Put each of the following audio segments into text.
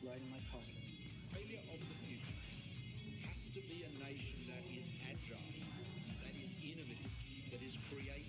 writing my code. Failure of the future has to be a nation that is agile, that is innovative, that is creative.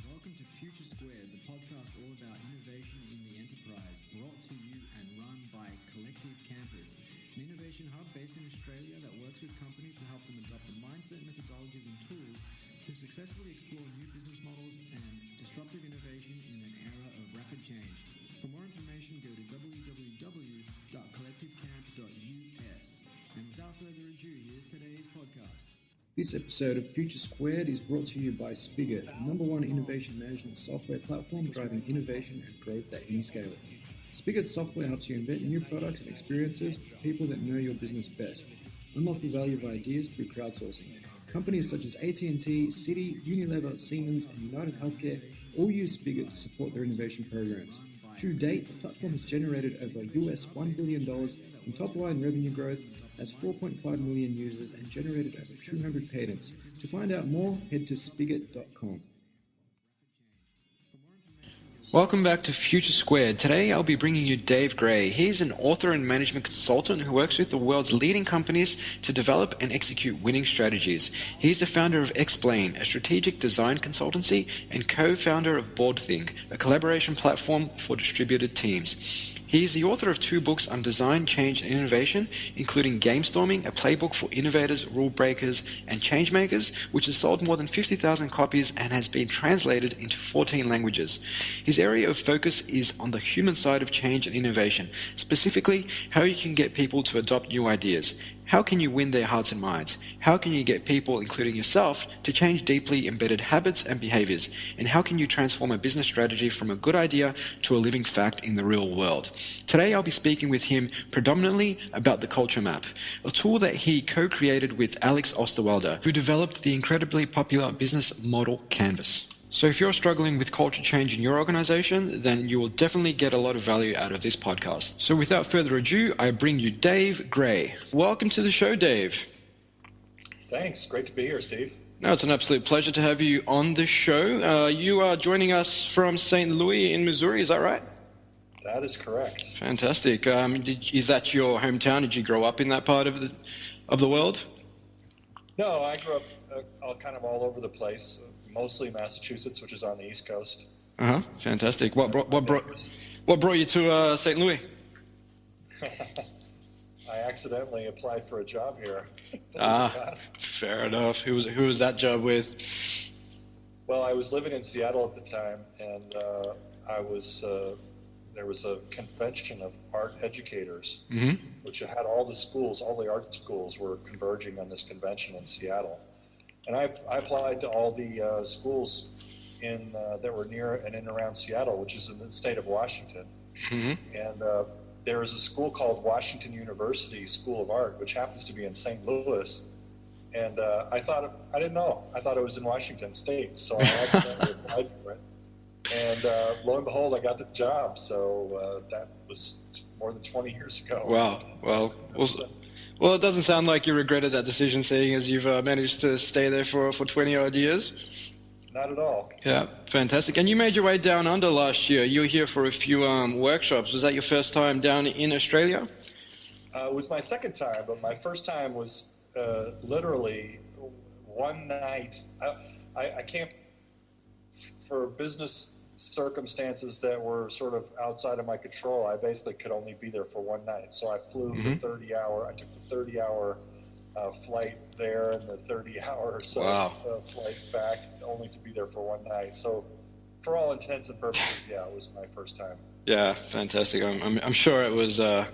Welcome to Future Squared, the podcast all about innovation in the enterprise, brought to you and run by Collective Campus, an innovation hub based in Australia that works with companies to help them adopt the mindset, methodologies and tools to successfully explore new business models and disruptive innovation in an era of rapid change. For more information, go to www.collectivecamp.us. And without further ado, here's today's podcast. This episode of Future Squared is brought to you by Spigot, the #1 innovation management software platform driving innovation and growth at any scale. Spigot software helps you invent new products and experiences for people that know your business best. Unlock the value of ideas through crowdsourcing. Companies such as AT&T, Citi, Unilever, Siemens, and United Healthcare all use Spigot to support their innovation programs. To date, the platform has generated over US $1 billion in top-line revenue growth, has 4.5 million users, and generated over 200 patents. To find out more, head to spigot.com. Welcome back to Future Squared. Today I'll be bringing you Dave Gray. He's an author and management consultant who works with the world's leading companies to develop and execute winning strategies. He's the founder of XPLANE, a strategic design consultancy, and co-founder of Boardthing, a collaboration platform for distributed teams. He is the author of 2 books on design, change, and innovation, including Gamestorming, a playbook for innovators, rule breakers, and changemakers, which has sold more than 50,000 copies and has been translated into 14 languages. His area of focus is on the human side of change and innovation, specifically how you can get people to adopt new ideas. How can you win their hearts and minds? How can you get people, including yourself, to change deeply embedded habits and behaviors? And how can you transform a business strategy from a good idea to a living fact in the real world? Today I'll be speaking with him predominantly about the Culture Map, a tool that he co-created with Alex Osterwalder, who developed the incredibly popular business model Canvas. So if you're struggling with culture change in your organization, then you will definitely get a lot of value out of this podcast. So without further ado, I bring you Dave Gray. Welcome to the show, Dave. Thanks. Great to be here, Steve. No, it's an absolute pleasure to have you on the show. You are joining us from St. Louis in Missouri, is that right? That is correct. Fantastic. Is that your hometown? Did you grow up in that part of the world? No, I grew up kind of all over the place. Mostly Massachusetts, which is on the East Coast. Fantastic. What brought you to St. Louis? I accidentally applied for a job here. Fair enough. Who was that job with? Well, I was living in Seattle at the time, and there was a convention of art educators, which had all the art schools were converging on this convention in Seattle. And I applied to all the schools that were near and in and around Seattle, which is in the state of Washington. And there is a school called Washington University School of Art, which happens to be in St. Louis. And I didn't know. I thought it was in Washington State, so I accidentally applied for it. And lo and behold, I got the job. So that was more than 20 years ago. Wow. Well, it doesn't sound like you regretted that decision, seeing as you've managed to stay there for 20-odd years. Not at all. Yeah, fantastic. And you made your way down under last year. You were here for a few workshops. Was that your first time down in Australia? It was my second time, but my first time was literally one night. I came for business circumstances that were sort of outside of my control. I basically could only be there for one night. So I flew I took the 30-hour flight there and the 30-hour or so flight back, only to be there for one night. So for all intents and purposes, yeah, it was my first time. Yeah, fantastic. I'm sure it was. I'm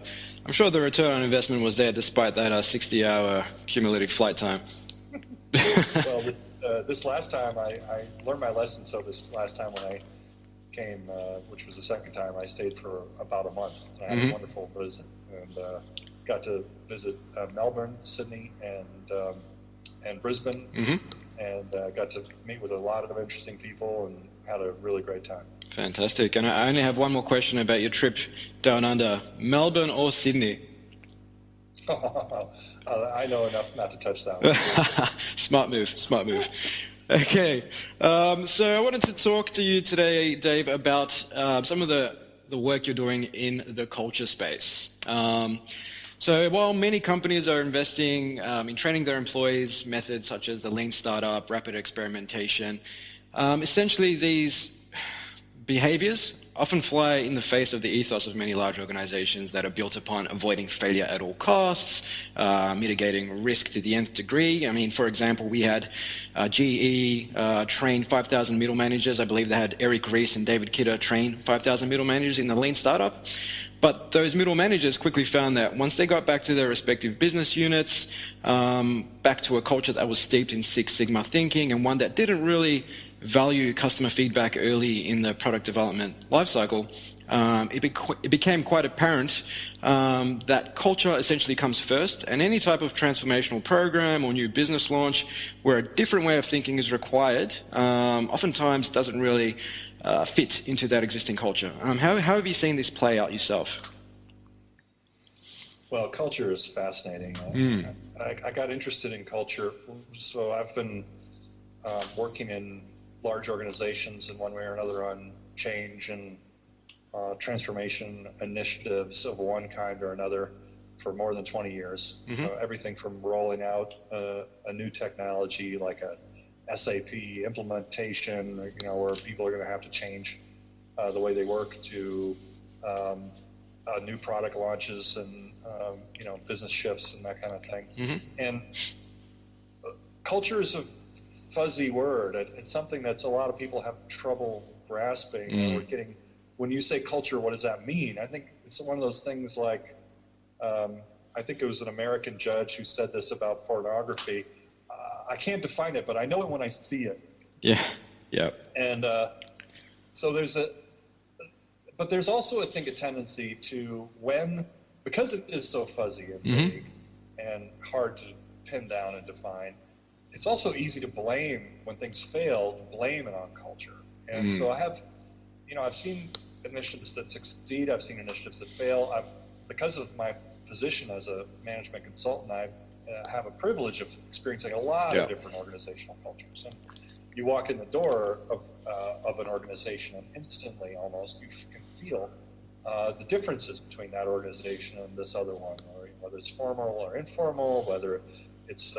sure the return on investment was there, despite that 60-hour cumulative flight time. Well, this last time I learned my lesson. So this last time when I came, which was the second time, I stayed for about a month. And I had a wonderful visit and got to visit Melbourne, Sydney, and Brisbane, and got to meet with a lot of interesting people and had a really great time. Fantastic. And I only have one more question about your trip down under. Melbourne or Sydney? I know enough not to touch that one. Smart move. Okay. So I wanted to talk to you today, Dave, about some of the the work you're doing in the culture space. So while many companies are investing in training their employees methods such as the lean startup, rapid experimentation, essentially these behaviours often fly in the face of the ethos of many large organizations that are built upon avoiding failure at all costs, mitigating risk to the nth degree. I mean, for example, we had GE train 5,000 middle managers. I believe they had Eric Ries and David Kidder train 5,000 middle managers in the lean startup. But those middle managers quickly found that once they got back to their respective business units, back to a culture that was steeped in Six Sigma thinking and one that didn't really value customer feedback early in the product development lifecycle, it became quite apparent that culture essentially comes first, and any type of transformational program or new business launch where a different way of thinking is required oftentimes doesn't really fit into that existing culture. How have you seen this play out yourself? Well, culture is fascinating. I got interested in culture, so I've been working in large organizations in one way or another on change and transformation initiatives of one kind or another for more than 20 years. So everything from rolling out a new technology like a SAP implementation, where people are going to have to change the way they work, to new product launches and business shifts and that kind of thing. And culture is a fuzzy word. It's something that's a lot of people have trouble grasping. We're getting, when you say culture, what does that mean? I think it's one of those things like, I think it was an American judge who said this about pornography. I can't define it, but I know it when I see it. Yeah. And so but there's also, I think, a tendency to because it is so fuzzy and vague and hard to pin down and define, it's also easy to blame when things fail, blame it on culture. And so I've seen initiatives that succeed, I've seen initiatives that fail. Because of my position as a management consultant, I have a privilege of experiencing a lot of different organizational cultures. And you walk in the door of an organization, and instantly almost you can feel the differences between that organization and this other one, or whether it's formal or informal, whether it's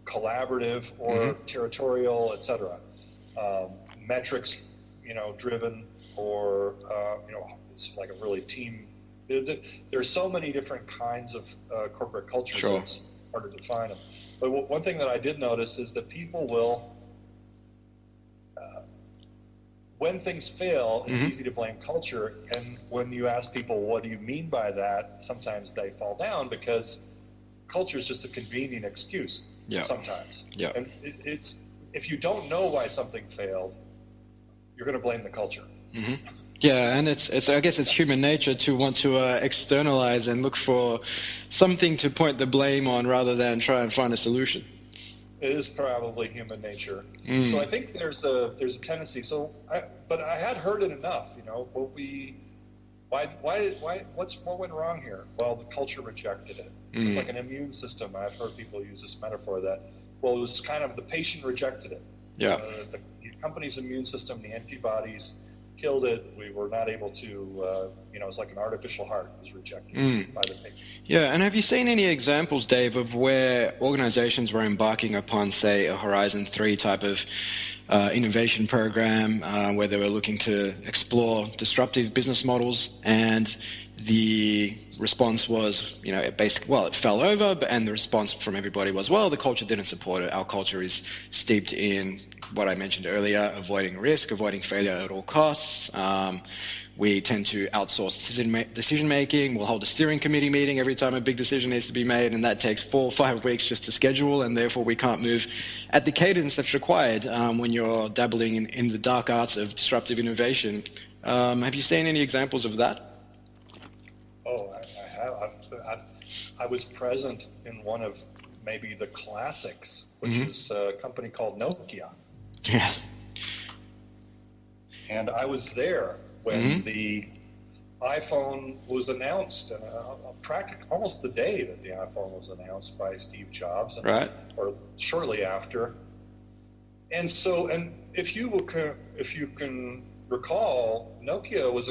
collaborative or territorial, etc. Metrics, driven, or it's like a really team. There's so many different kinds of corporate cultures. Sure. It's hard to define them. But one thing that I did notice is that people will, when things fail, it's easy to blame culture. And when you ask people, what do you mean by that? Sometimes they fall down because culture is just a convenient excuse. Sometimes. And it's, if you don't know why something failed, you're going to blame the culture. Yeah, and it's I guess it's human nature to want to externalize and look for something to point the blame on rather than try and find a solution. It is probably human nature. So I think there's a tendency. But I had heard it enough. What went wrong here? Well, the culture rejected it. It's like an immune system. I've heard people use this metaphor that, it was kind of the patient rejected it. The company's immune system, the antibodies, killed it. We were not able to, it's like an artificial heart was rejected by the patient. Yeah, and have you seen any examples, Dave, of where organizations were embarking upon, say, a Horizon 3 type of innovation program where they were looking to explore disruptive business models, and the response was, it fell over, and the response from everybody was, well, the culture didn't support it. Our culture is steeped in what I mentioned earlier, avoiding risk, avoiding failure at all costs. We tend to outsource decision-making. We'll hold a steering committee meeting every time a big decision needs to be made, and that takes 4 or 5 weeks just to schedule, and therefore we can't move at the cadence that's required when you're dabbling in the dark arts of disruptive innovation. Have you seen any examples of that? Oh, I have. I was present in one of maybe the classics, which is a company called Nokia. Yeah. And I was there when the iPhone was announced, and almost the day that the iPhone was announced by Steve Jobs, or shortly after. And so, and if you can recall, Nokia was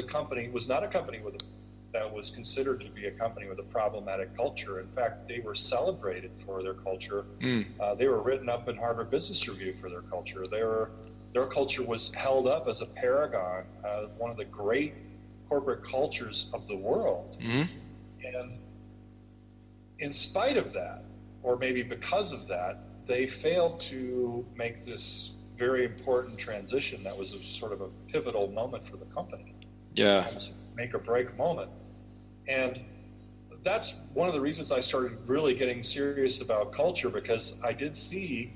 not a company that was considered to be a company with a problematic culture. In fact, they were celebrated for their culture. They were written up in Harvard Business Review for their culture. Their culture was held up as a paragon, one of the great corporate cultures of the world. And in spite of that, or maybe because of that, they failed to make this very important transition that was a sort of a pivotal moment for the company. Yeah. Almost a make or break moment. And that's one of the reasons I started really getting serious about culture, because I did see,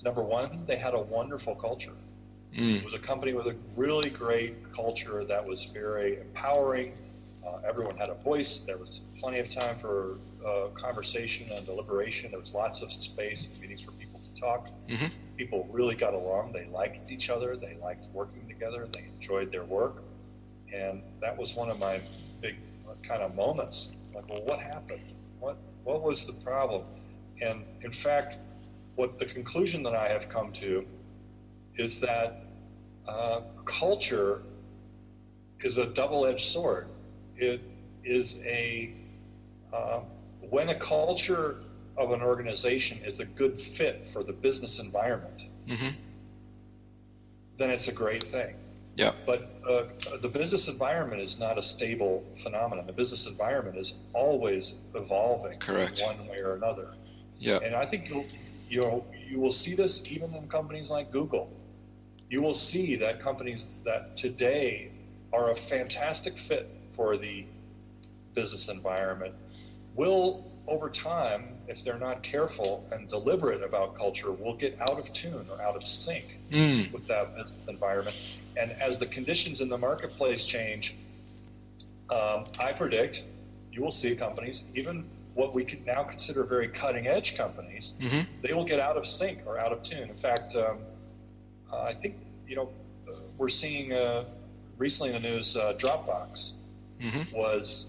number one, they had a wonderful culture. It was a company with a really great culture that was very empowering. Everyone had a voice. There was plenty of time for conversation and deliberation. There was lots of space and meetings for people to talk. People really got along. They liked each other. They liked working together. They enjoyed their work. And that was one of my big kind of moments. Like, well, what happened? What was the problem? And in fact, what the conclusion that I have come to is that culture is a double-edged sword. It is when a culture of an organization is a good fit for the business environment, then it's a great thing. Yeah. But the business environment is not a stable phenomenon. The business environment is always evolving. Correct. One way or another. Yeah. And I think you will see this even in companies like Google. You will see that companies that today are a fantastic fit for the business environment will, over time, if they're not careful and deliberate about culture, will get out of tune or out of sync with that business environment. And as the conditions in the marketplace change, I predict you will see companies, even what we could now consider very cutting-edge companies, they will get out of sync or out of tune. In fact, I think, we're seeing recently in the news, Dropbox was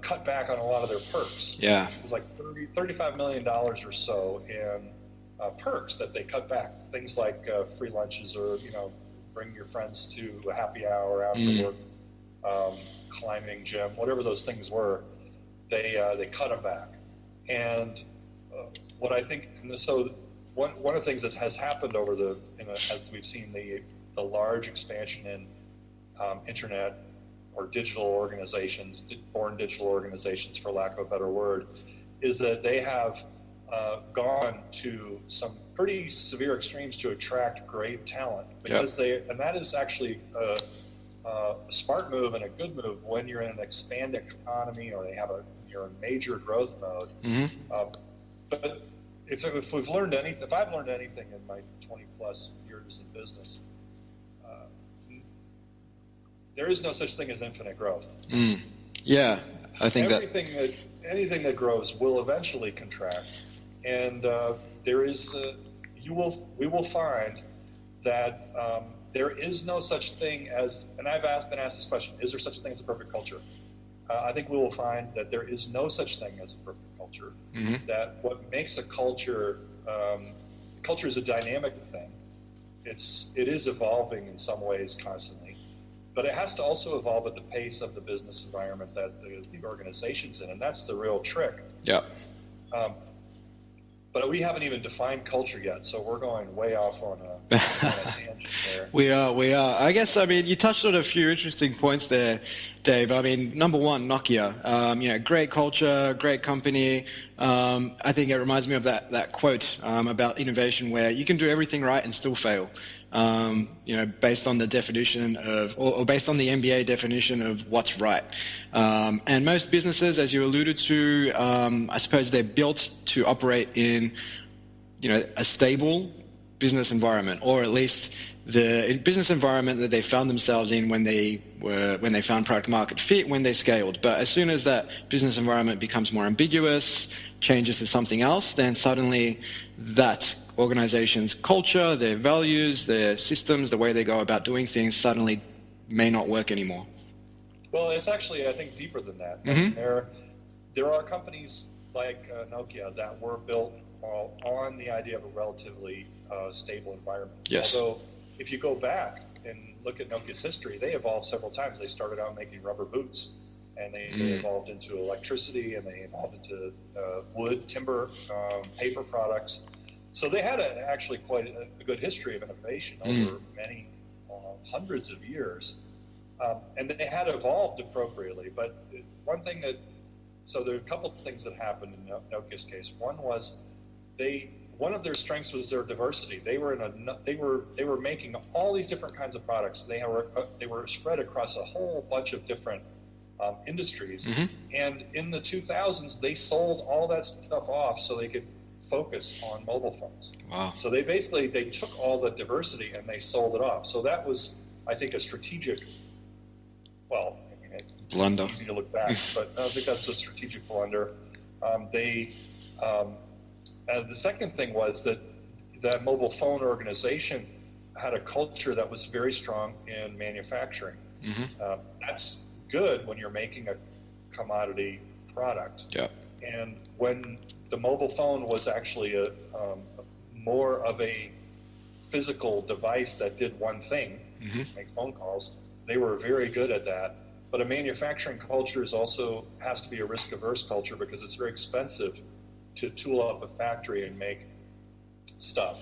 cut back on a lot of their perks. Yeah. It was like $35 million or so in perks that they cut back. Things like free lunches, or, bring your friends to a happy hour after work, climbing gym, whatever those things were, they cut them back. And what I think, so one of the things that has happened as we've seen the large expansion in internet or digital organizations, born digital organizations for lack of a better word, is that they have gone to some pretty severe extremes to attract great talent, because and that is actually a smart move and a good move when you're in an expanding economy or you're in major growth mode. But if we've learned anything, if I've learned anything in my 20 plus years in business, there is no such thing as infinite growth. Yeah, I think anything that grows will eventually contract, and we will find that there is no such thing as, and I've been asked this question: is there such a thing as a perfect culture? I think we will find that there is no such thing as a perfect culture. That what makes a culture is a dynamic thing. It is evolving in some ways constantly. But it has to also evolve at the pace of the business environment that the organization's in, and that's the real trick. Yeah. But we haven't even defined culture yet, so we're going way off on a tangent there. We are. I guess, you touched on a few interesting points there, Dave. Number one, Nokia. Great culture, great company. I think it reminds me of that quote about innovation, where you can do everything right and still fail. Based on the definition of, or based on the MBA definition of what's right. And most businesses, as you alluded to, I suppose they're built to operate in, a stable business environment, or at least the business environment that they found themselves in when they found product market fit, when they scaled. But as soon as that business environment becomes more ambiguous, changes to something else, then suddenly that organization's culture, their values, their systems, the way they go about doing things suddenly may not work anymore. Well, it's actually, I think, deeper than that. There are companies like Nokia that were built on the idea of a relatively stable environment. Yes. Although if you go back and look at Nokia's history, they evolved several times. They started out making rubber boots, and they evolved into electricity, and they evolved into wood, timber, paper products. So they had actually quite a good history of innovation over many hundreds of years. And they had evolved appropriately. But one thing so there are a couple of things that happened in Nokia's case. One was one of their strengths was their diversity. They were making all these different kinds of products. They were spread across a whole bunch of different industries. And in the 2000s, they sold all that stuff off so they could focus on mobile phones. Wow. So they took all the diversity and they sold it off. So that was, I think, a strategic, well, I mean, blunder. It's easy to look back, but I think that's a strategic blunder. The second thing was that mobile phone organization had a culture that was very strong in manufacturing. That's good when you're making a commodity product. Yeah. And when the mobile phone was actually a more of a physical device that did one thing, make phone calls, they were very good at that. But a manufacturing culture also has to be a risk-averse culture because it's very expensive to tool up a factory and make stuff.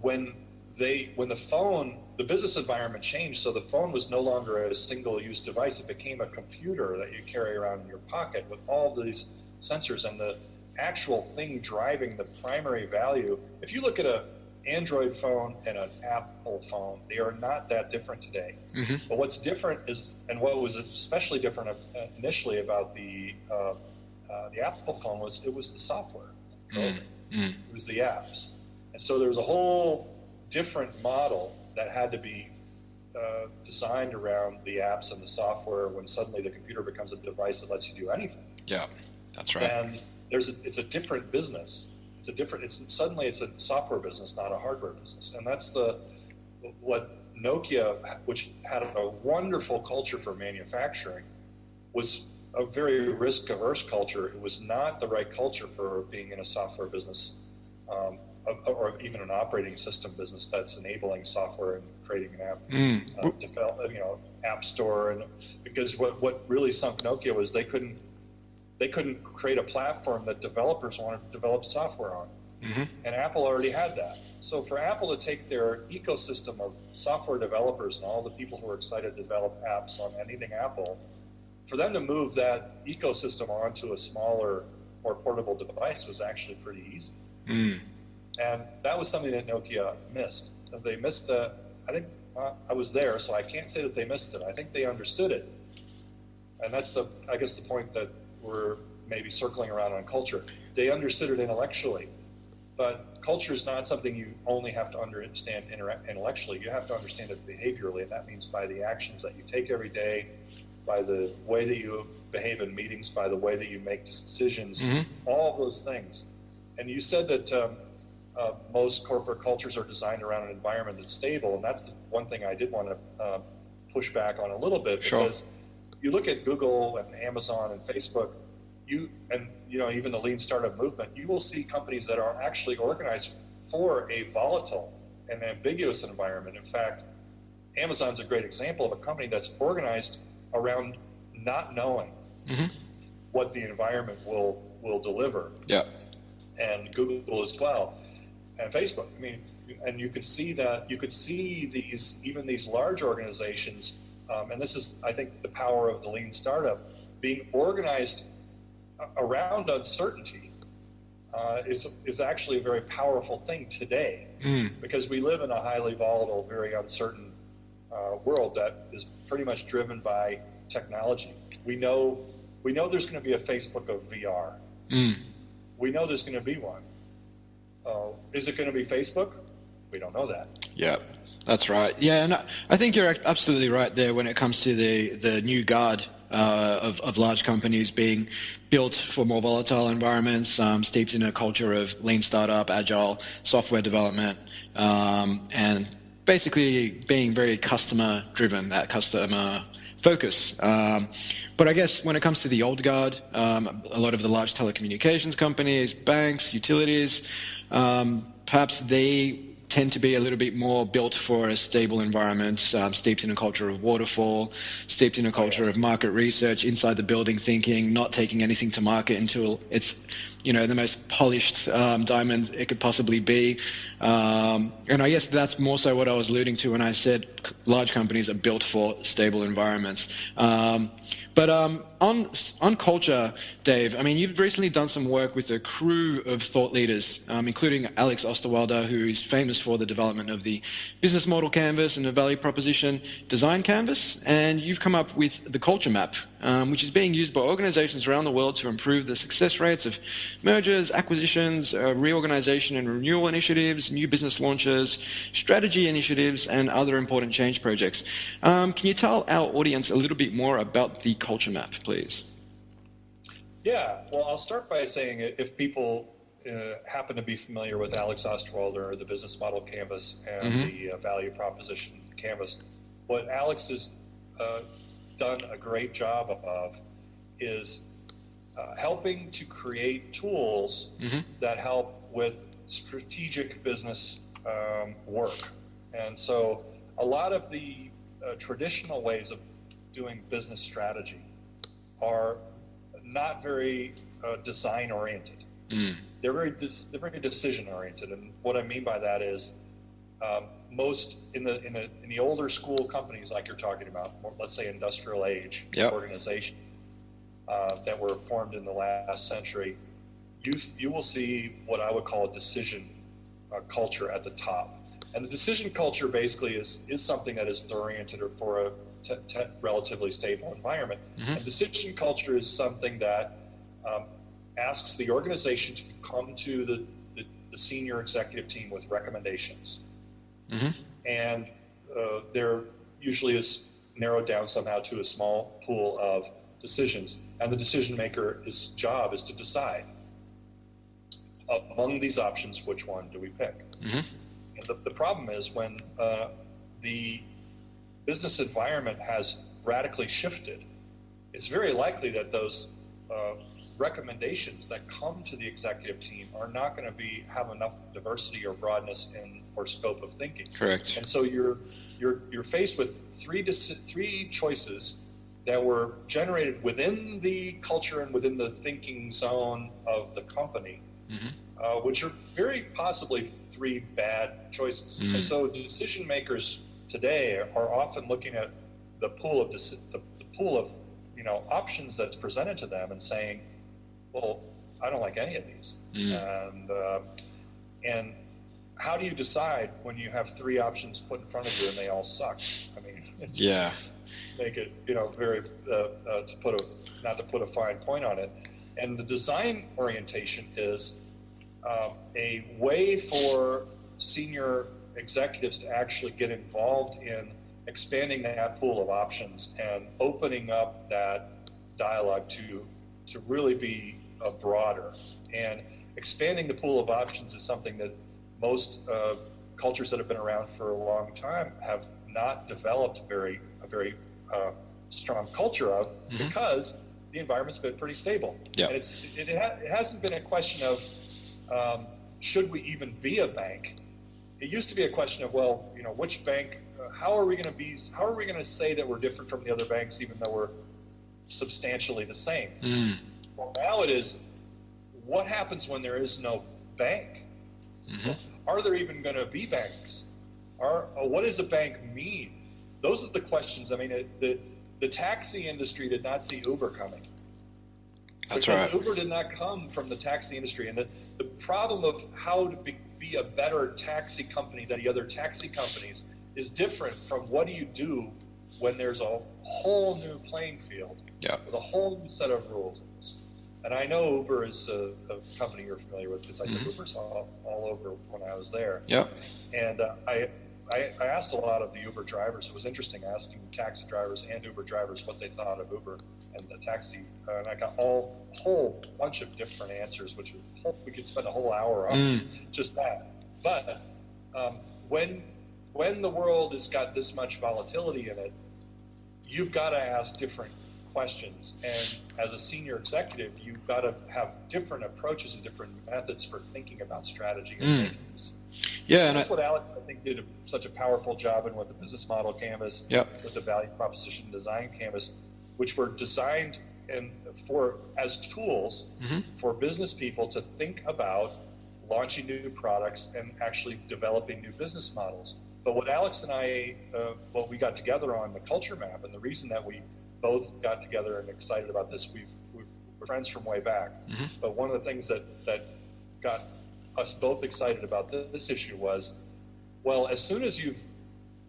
When the business environment changed, so the phone was no longer a single-use device. It became a computer that you carry around in your pocket with all these sensors, and the actual thing driving the primary value. If you look at an Android phone and an Apple phone, they are not that different today. But what's different is, and what was especially different initially about the Apple phone was the software. It was the apps. And so there was a whole different model that had to be designed around the apps and the software when suddenly the computer becomes a device that lets you do anything. Yeah, that's right. And it's a different business. Suddenly it's a software business, not a hardware business. And that's what Nokia, which had a wonderful culture for manufacturing, was a very risk-averse culture. It was not the right culture for being in a software business, or even an operating system business that's enabling software and creating an app, app store. And because what really sunk Nokia was they couldn't create a platform that developers wanted to develop software on, and Apple already had that. So for Apple to take their ecosystem of software developers and all the people who are excited to develop apps on anything Apple, for them to move that ecosystem onto a smaller, more portable device was actually pretty easy. And that was something that Nokia missed. They missed I think I was there, so I can't say that they missed it. I think they understood it. And that's the point that we're maybe circling around on culture. They understood it intellectually, but culture is not something you only have to understand intellectually. You have to understand it behaviorally, and that means by the actions that you take every day, by the way that you behave in meetings, by the way that you make decisions, all of those things. And you said that most corporate cultures are designed around an environment that's stable, and that's the one thing I did want to push back on a little bit, because you look at Google and Amazon and Facebook, even the lean startup movement, you will see companies that are actually organized for a volatile and ambiguous environment. In fact, Amazon's a great example of a company that's organized around not knowing what the environment will deliver. Yeah. And Google as well, and Facebook. I mean, and you could see these large organizations, and this is, I think, the power of the lean startup, being organized around uncertainty is actually a very powerful thing today, because we live in a highly volatile, very uncertain world that is pretty much driven by technology. We know there's going to be a Facebook of VR. We know there's going to be one. Is it going to be Facebook? We don't know that. Yeah, that's right. Yeah, and I think you're absolutely right there when it comes to the new guard of large companies being built for more volatile environments, steeped in a culture of lean startup, agile software development, and basically being very customer driven, that customer focus. But I guess when it comes to the old guard, a lot of the large telecommunications companies, banks, utilities, perhaps they tend to be a little bit more built for a stable environment, steeped in a culture of waterfall, steeped in a culture of market research, inside the building thinking, not taking anything to market until it's, the most polished diamond it could possibly be. And I guess that's more so what I was alluding to when I said large companies are built for stable environments. But on culture, Dave, I mean, you've recently done some work with a crew of thought leaders, including Alex Osterwalder, who is famous for the development of the business model canvas and the value proposition design canvas. And you've come up with the culture map, which is being used by organizations around the world to improve the success rates of mergers, acquisitions, reorganization and renewal initiatives, new business launches, strategy initiatives, and other important change projects. Can you tell our audience a little bit more about the culture map, please? Yeah, well, I'll start by saying if people happen to be familiar with Alex Osterwalder, or the business model canvas, and the value proposition canvas, what Alex has done a great job of is helping to create tools that help with strategic business work. And so a lot of the traditional ways of doing business strategy are not very design oriented. They're very decision oriented, and what I mean by that is most in the older school companies like you're talking about, let's say industrial age organization that were formed in the last century, you will see what I would call a decision culture at the top, and the decision culture basically is something that is oriented for a relatively stable environment. And decision culture is something that asks the organization to come to the senior executive team with recommendations. And there usually is narrowed down somehow to a small pool of decisions. And the decision maker's job is to decide among these options, which one do we pick? And the problem is when the business environment has radically shifted, it's very likely that those recommendations that come to the executive team are not going to have enough diversity or broadness or scope of thinking. Correct. And so you're faced with three choices that were generated within the culture and within the thinking zone of the company, which are very possibly three bad choices. And so decision makers today are often looking at the pool of options that's presented to them and saying, well, I don't like any of these. And how do you decide when you have three options put in front of you and they all suck? I mean, it's make it very not to put a fine point on it. And the design orientation is a way for senior executives to actually get involved in expanding that pool of options and opening up that dialogue to really be broader. And expanding the pool of options is something that most cultures that have been around for a long time have not developed a very strong culture of, because the environment's been pretty stable. And it hasn't been a question of should we even be a bank. It used to be a question of, well, which bank, how are we going to say that we're different from the other banks even though we're substantially the same? Well, now it is, what happens when there is no bank? Are there even going to be banks? What does a bank mean? Those are the questions. I mean, the taxi industry did not see Uber coming. That's right. Uber did not come from the taxi industry. And the problem of how to be a better taxi company than the other taxi companies is different from what do you do when there's a whole new playing field with a whole new set of rules. And I know Uber is a company you're familiar with because I did Ubers all over when I was there. And I asked a lot of the Uber drivers. It was interesting asking taxi drivers and Uber drivers what they thought of Uber and the taxi. And I got a whole bunch of different answers, which we could spend a whole hour on just that. But when the world has got this much volatility in it, you've got to ask different questions. And as a senior executive, you've got to have different approaches and different methods for thinking about strategy and making decisions. Yeah, that's what Alex, I think, did such a powerful job in with the business model canvas, with the value proposition design canvas, which were designed as tools for business people to think about launching new products and actually developing new business models. But what Alex and I, we got together on the culture map, and the reason that we both got together and excited about this, we're friends from way back. But one of the things that got us both excited about this issue was, well, as soon as you've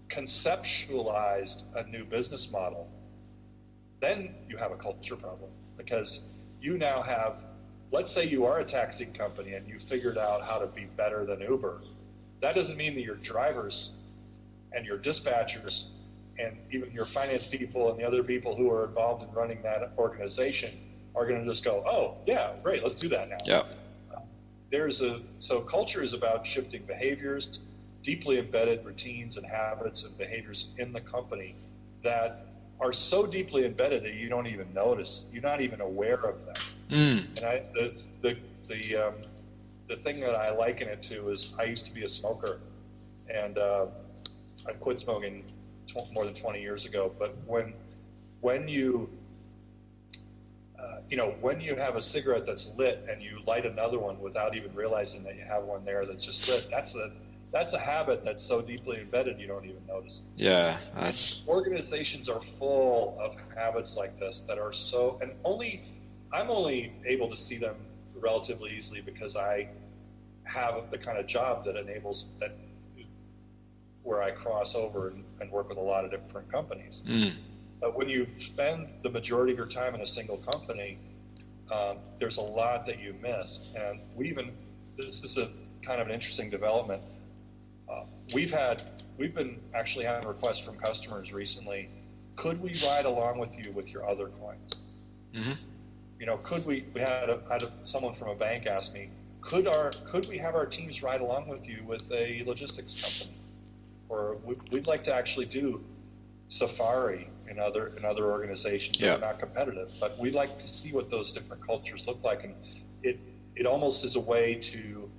conceptualized a new business model, then you have a culture problem, because you now have, let's say you are a taxi company and you figured out how to be better than Uber. That doesn't mean that your drivers and your dispatchers and even your finance people and the other people who are involved in running that organization are going to just go, oh, yeah, great, let's do that now. Yeah. So culture is about shifting behaviors, deeply embedded routines and habits and behaviors in the company that are so deeply embedded that you don't even notice. You're not even aware of them. And the thing that I liken it to is, I used to be a smoker, and I quit smoking more than 20 years ago. But when you have a cigarette that's lit and you light another one without even realizing that you have one there that's just lit, that's a habit that's so deeply embedded you don't even notice. Yeah, organizations are full of habits like this that are so, and I'm only able to see them relatively easily because I have the kind of job that enables that, where I cross over and work with a lot of different companies. But when you spend the majority of your time in a single company, there's a lot that you miss. And this is a kind of an interesting development. We've been actually having requests from customers recently. Could we ride along with you with your other clients? Could we had someone from a bank ask me, could we have our teams ride along with you with a logistics company? Or we'd like to actually do safari in other organizations that are not competitive, but we'd like to see what those different cultures look like. And it almost is a way to,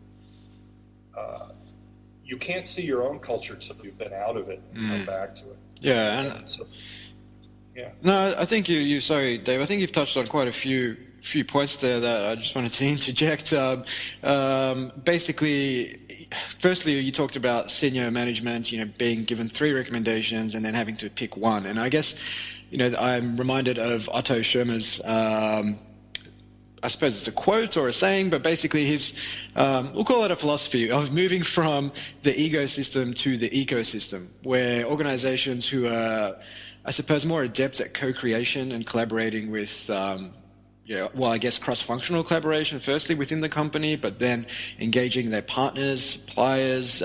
you can't see your own culture till you've been out of it and come back to it. Yeah. No, I think sorry, Dave, I think you've touched on quite a few points there that I just wanted to interject. Basically, firstly, you talked about senior management, being given 3 recommendations and then having to pick one. And I guess, I'm reminded of Otto Schirmer's, I suppose it's a quote or a saying, but basically we'll call it a philosophy of moving from the ecosystem to the ecosystem, where organizations who are, I suppose, more adept at co-creation and collaborating with, I guess cross-functional collaboration firstly within the company, but then engaging their partners, suppliers,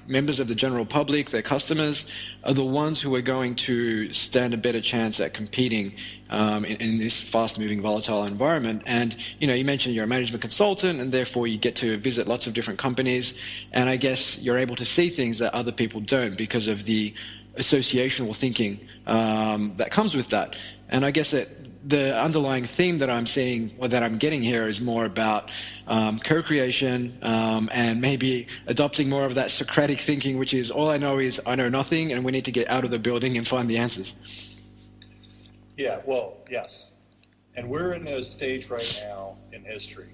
members of the general public, their customers, are the ones who are going to stand a better chance at competing in this fast-moving, volatile environment. And, you mentioned you're a management consultant, and therefore you get to visit lots of different companies, and I guess you're able to see things that other people don't because of the associational thinking that comes with that. And I guess the underlying theme that I'm seeing, or that I'm getting here, is more about co-creation and maybe adopting more of that Socratic thinking, which is, all I know is I know nothing, and we need to get out of the building and find the answers. Yeah, well, yes. And we're in a stage right now in history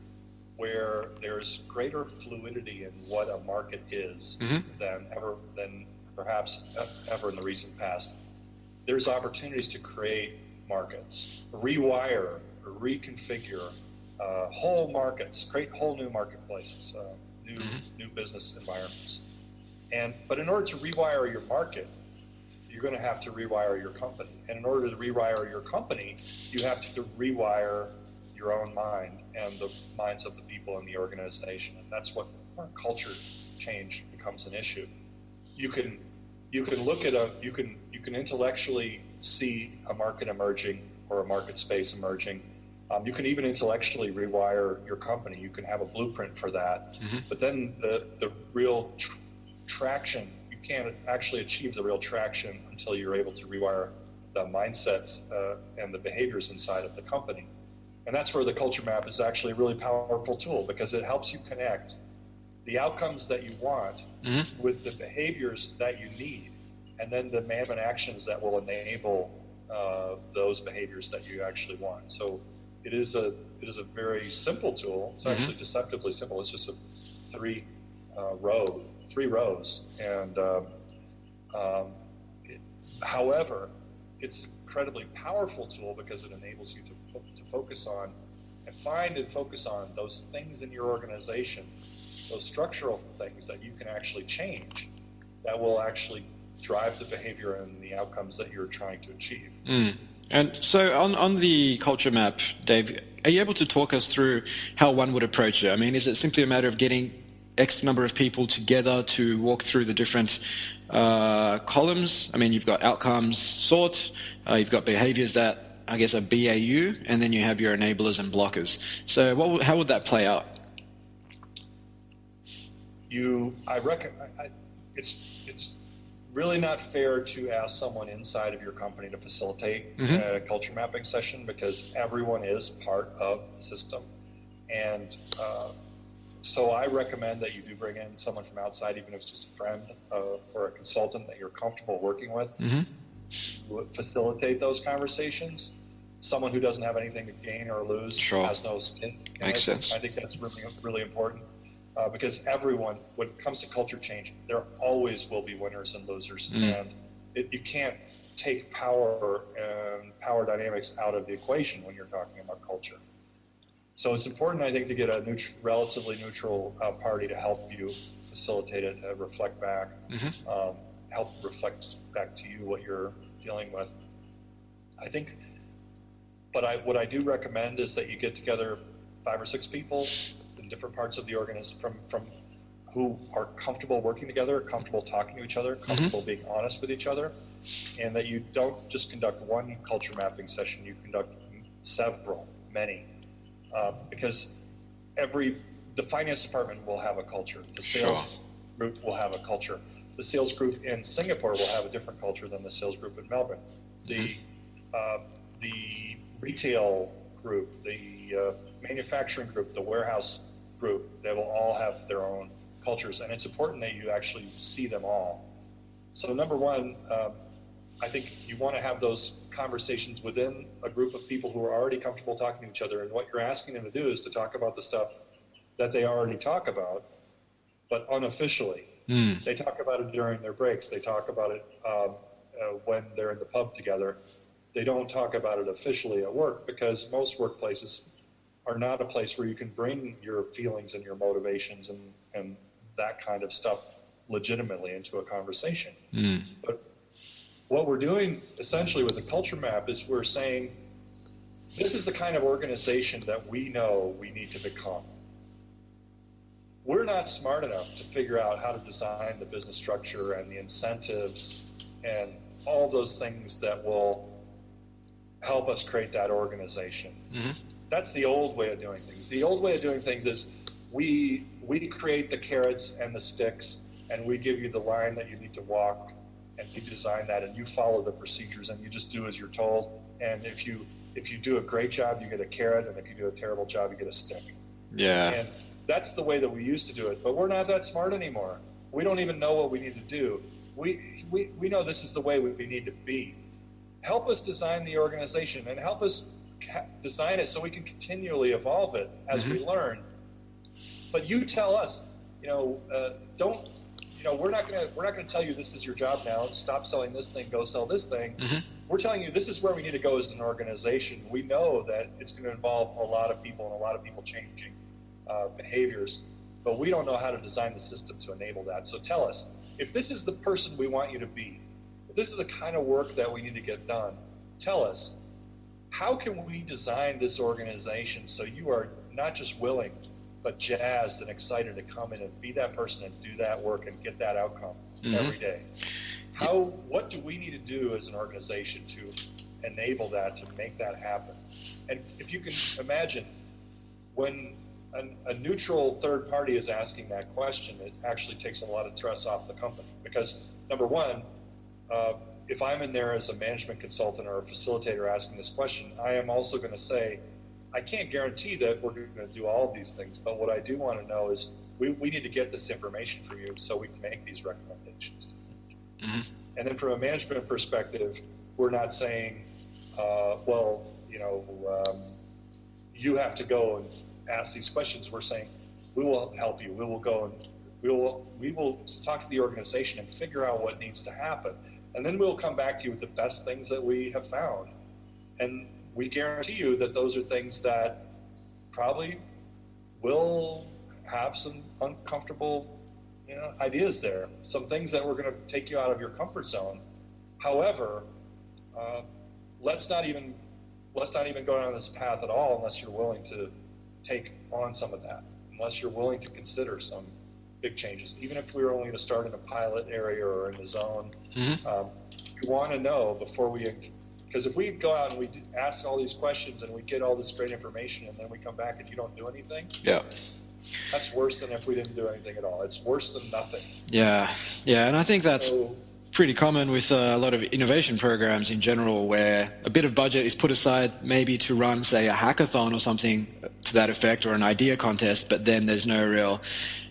where there's greater fluidity in what a market is than perhaps ever in the recent past. There's opportunities to create markets, rewire or reconfigure whole markets, create whole new marketplaces, new business environments. But in order to rewire your market, you're going to have to rewire your company. And in order to rewire your company, you have to rewire your own mind and the minds of the people in the organization. And that's what culture change becomes an issue. You can look at you can intellectually see a market emerging or a market space emerging. You can even intellectually rewire your company. You can have a blueprint for that. But then the real traction, you can't actually achieve the real traction until you're able to rewire the mindsets and the behaviors inside of the company. And that's where the culture map is actually a really powerful tool, because it helps you connect the outcomes that you want with the behaviors that you need, and then the management actions that will enable those behaviors that you actually want. So it is a very simple tool. It's actually deceptively simple. It's just three rows, and however, it's an incredibly powerful tool because it enables you to focus on and find and focus on those things in your organization, those structural things that you can actually change, that will actually drive the behavior and the outcomes that you're trying to achieve. And so on the culture map, Dave, are you able to talk us through how one would approach it? I mean, is it simply a matter of getting X number of people together to walk through the different columns? I mean, you've got outcomes, sort, you've got behaviors that, I guess, are BAU, and then you have your enablers and blockers. So how would that play out? It's really not fair to ask someone inside of your company to facilitate a culture mapping session, because everyone is part of the system. And so I recommend that you do bring in someone from outside, even if it's just a friend or a consultant that you're comfortable working with, facilitate those conversations. Someone who doesn't have anything to gain or lose, has no stake. Makes sense. I think that's really, really important. Because everyone, when it comes to culture change, there always will be winners and losers, and you can't take power and power dynamics out of the equation when you're talking about culture. So it's important, I think, to get a relatively neutral party to help you facilitate it, reflect back, help reflect back to you what you're dealing with. I think, but what I do recommend is that you get together 5 or 6 people in different parts of the organization, from who are comfortable working together, comfortable talking to each other, comfortable being honest with each other, and that you don't just conduct one culture mapping session, you conduct many, because the finance department will have a culture, the sales group will have a culture, the sales group in Singapore will have a different culture than the sales group in Melbourne, the retail group, the manufacturing group, the warehouse group, they will all have their own cultures, and it's important that you actually see them all. So number one, I think you want to have those conversations within a group of people who are already comfortable talking to each other, and what you're asking them to do is to talk about the stuff that they already talk about, but unofficially. They talk about it during their breaks, they talk about it when they're in the pub together. They don't talk about it officially at work, because most workplaces are not a place where you can bring your feelings and your motivations and that kind of stuff legitimately into a conversation. But what we're doing essentially with the culture map is we're saying, this is the kind of organization that we know we need to become. We're not smart enough to figure out how to design the business structure and the incentives and all those things that will help us create that organization. That's the old way of doing things. The old way of doing things is we create the carrots and the sticks, and we give you the line that you need to walk, and you design that, and you follow the procedures, and you just do as you're told. And if you do a great job, you get a carrot, and if you do a terrible job, you get a stick. Yeah. And that's the way that we used to do it, but we're not that smart anymore. We don't even know what we need to do. We know this is the way we need to be. Help us design the organization, and help us design it so we can continually evolve it as we learn. But you tell us, we're not going to tell you this is your job now. Stop selling this thing, go sell this thing. We're telling you this is where we need to go as an organization. We know that it's going to involve a lot of people and a lot of people changing behaviors, but we don't know how to design the system to enable that. So tell us, if this is the person we want you to be, if this is the kind of work that we need to get done, tell us, how can we design this organization so you are not just willing, but jazzed and excited to come in and be that person and do that work and get that outcome every day? What do we need to do as an organization to enable that, to make that happen? And if you can imagine, when a neutral third party is asking that question, it actually takes a lot of stress off the company. Because number one, if I'm in there as a management consultant or a facilitator asking this question, I am also going to say, I can't guarantee that we're going to do all of these things, but what I do want to know is, we need to get this information from you so we can make these recommendations. Mm-hmm. And then from a management perspective, we're not saying, you have to go and ask these questions. We're saying, we will help you. We will go and we will talk to the organization and figure out what needs to happen. And then we'll come back to you with the best things that we have found. And we guarantee you that those are things that probably will have some uncomfortable ideas there, some things that we're going to take you out of your comfort zone. However, let's not even go down this path at all unless you're willing to take on some of that, unless you're willing to consider some big changes, even if we were only to start in a pilot area or in the zone. Mm-hmm. We want to know before because if we go out and we ask all these questions and we get all this great information and then we come back and you don't do anything, yeah, that's worse than if we didn't do anything at all. It's worse than nothing. Yeah, and I think that's pretty common with a lot of innovation programs in general, where a bit of budget is put aside maybe to run, say, a hackathon or something to that effect, or an idea contest, but then there's no real,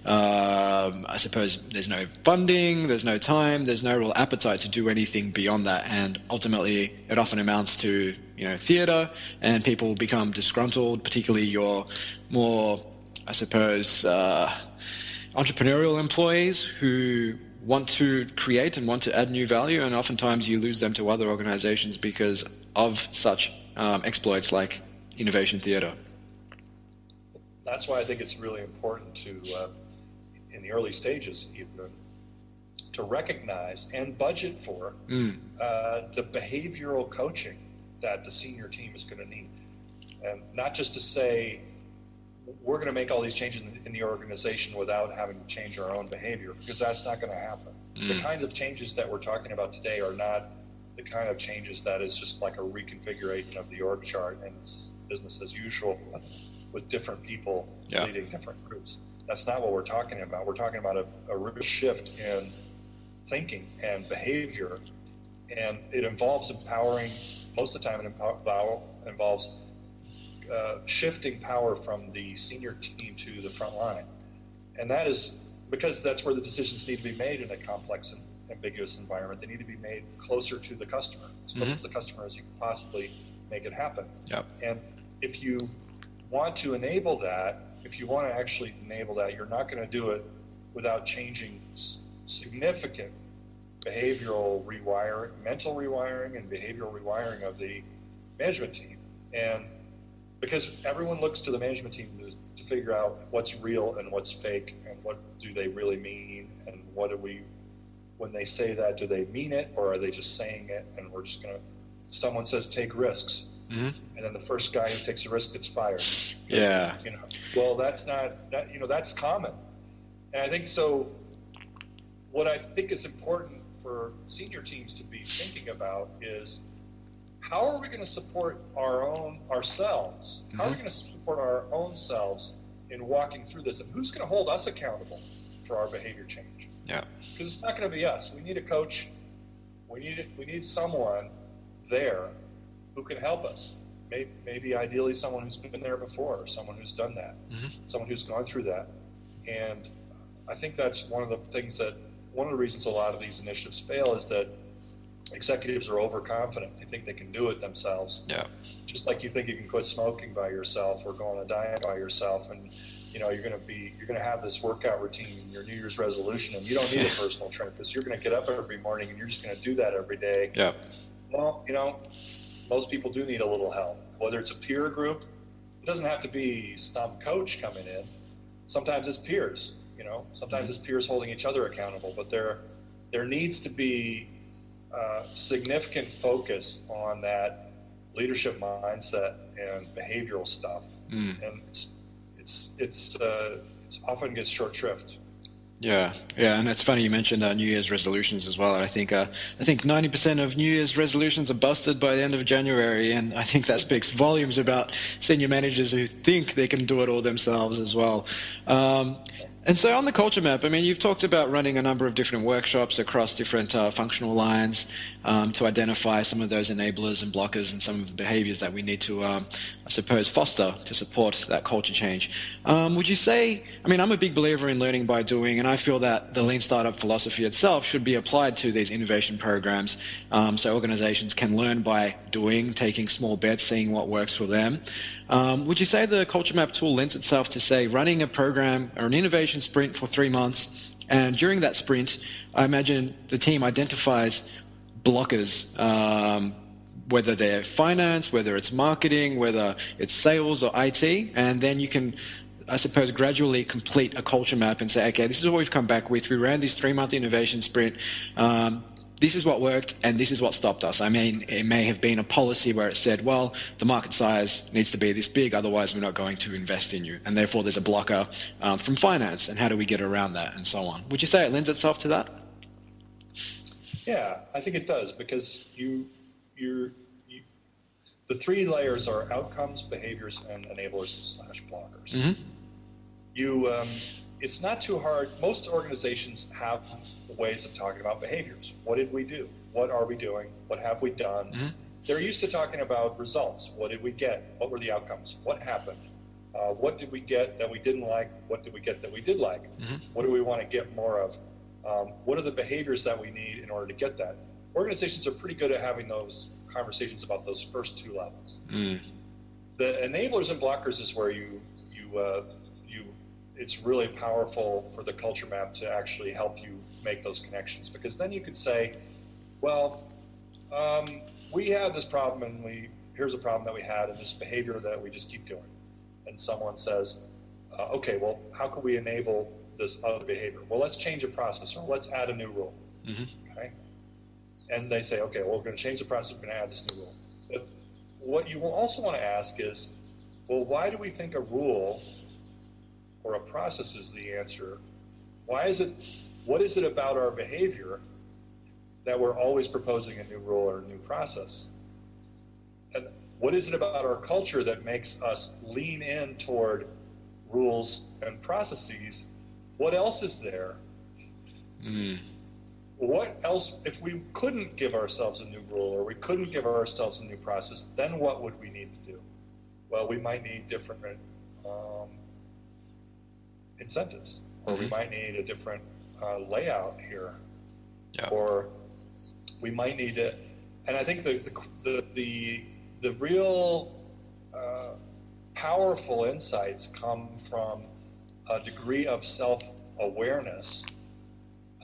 I suppose, there's no funding, there's no time, there's no real appetite to do anything beyond that, and ultimately it often amounts to, theatre, and people become disgruntled, particularly your more, I suppose, entrepreneurial employees who want to create and want to add new value, and oftentimes you lose them to other organizations because of such exploits like innovation theatre. That's why I think it's really important to, in the early stages even, to recognize and budget for the behavioral coaching that the senior team is going to need. And not just to say, we're going to make all these changes in the organization without having to change our own behavior, because that's not going to happen. The kind of changes that we're talking about today are not the kind of changes that is just like a reconfiguration of the org chart and it's business as usual with different people leading different groups. That's not what we're talking about. We're talking about a real shift in thinking and behavior, and it involves empowering. Most of the time, it involves shifting power from the senior team to the front line. And that is because that's where the decisions need to be made in a complex and ambiguous environment. They need to be made closer to the customer, as close to the customer as you can possibly make it happen. Yep. And if you want to enable that, if you want to actually enable that, you're not going to do it without changing significant behavioral rewiring, mental rewiring and behavioral rewiring of the management team. And because everyone looks to the management team to figure out what's real and what's fake and what do they really mean, and when they say that, do they mean it, or are they just saying it and we're just going to, someone says take risks, and then the first guy who takes a risk gets fired. Yeah. Well, that's that's common. And I think so, what I think is important for senior teams to be thinking about is, how are we going to support ourselves? How are we going to support our own selves in walking through this? And who's going to hold us accountable for our behavior change? Yeah. Because it's not going to be us. We need a coach. We need someone there who can help us. Maybe ideally someone who's been there before, or someone who's done that, someone who's gone through that. And I think that's one of the reasons a lot of these initiatives fail is that executives are overconfident. They think they can do it themselves. Yeah. Just like you think you can quit smoking by yourself or go on a diet by yourself, and you're going to have this workout routine, your New Year's resolution, and you don't need a personal trainer because you're going to get up every morning and you're just going to do that every day. Yeah. Well, most people do need a little help, whether it's a peer group. It doesn't have to be some coach coming in. Sometimes it's peers. Sometimes it's peers holding each other accountable, but there needs to be significant focus on that leadership mindset and behavioral stuff, and it's often gets short shrift. Yeah, and it's funny you mentioned New Year's resolutions as well. I think 90% of New Year's resolutions are busted by the end of January, and I think that speaks volumes about senior managers who think they can do it all themselves as well. And so on the culture map, I mean, you've talked about running a number of different workshops across different functional lines to identify some of those enablers and blockers and some of the behaviors that we need to, I suppose, foster to support that culture change. Would you say, I mean, I'm a big believer in learning by doing, and I feel that the lean startup philosophy itself should be applied to these innovation programs so organizations can learn by doing, taking small bets, seeing what works for them. Would you say the culture map tool lends itself to, say, running a program or an innovation sprint for 3 months, and during that sprint, I imagine the team identifies blockers, whether they're finance, whether it's marketing, whether it's sales or IT, and then you can, I suppose, gradually complete a culture map and say, okay, this is what we've come back with. We ran this 3-month innovation sprint. This is what worked, and this is what stopped us. I mean, it may have been a policy where it said, well, the market size needs to be this big, otherwise we're not going to invest in you. And therefore there's a blocker from finance, and how do we get around that, and so on. Would you say it lends itself to that? Yeah, I think it does, because the 3 layers are outcomes, behaviors, and enablers/blockers. Mm-hmm. It's not too hard. Most organizations have ways of talking about behaviors. What did we do? What are we doing? What have we done? Mm-hmm. They're used to talking about results. What did we get? What were the outcomes? What happened? What did we get that we didn't like? What did we get that we did like? Mm-hmm. What do we want to get more of? What are the behaviors that we need in order to get that? Organizations are pretty good at having those conversations about those first 2 levels. Mm. The enablers and blockers is where it's really powerful for the culture map to actually help you make those connections, because then you could say, well, we had this problem, and here's a problem that we had, and this behavior that we just keep doing. And someone says, okay, well, how can we enable this other behavior? Well, let's change a process, or let's add a new rule. Mm-hmm. Okay? And they say, okay, well, we're going to change the process, we're going to add this new rule. But what you will also want to ask is, well, why do we think a rule or a process is the answer? What is it about our behavior that we're always proposing a new rule or a new process? And what is it about our culture that makes us lean in toward rules and processes? What else is there? Mm. What else, if we couldn't give ourselves a new rule or we couldn't give ourselves a new process, then what would we need to do? Well, we might need different incentives, or we might need a different layout here, or we might need to. And I think the real powerful insights come from a degree of self-awareness,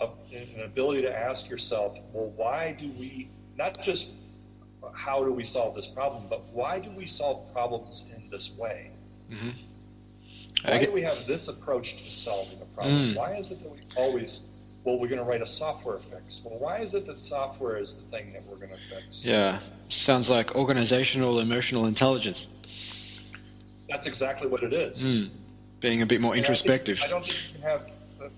of an ability to ask yourself, well, why do we, not just how do we solve this problem, but why do we solve problems in this way? Mm-hmm. Why do we have this approach to solving a problem? Why is it that we always, well, we're going to write a software fix? Well, why is it that software is the thing that we're going to fix? Yeah, sounds like organizational emotional intelligence. That's exactly what it is. Being a bit more introspective. I don't think you can have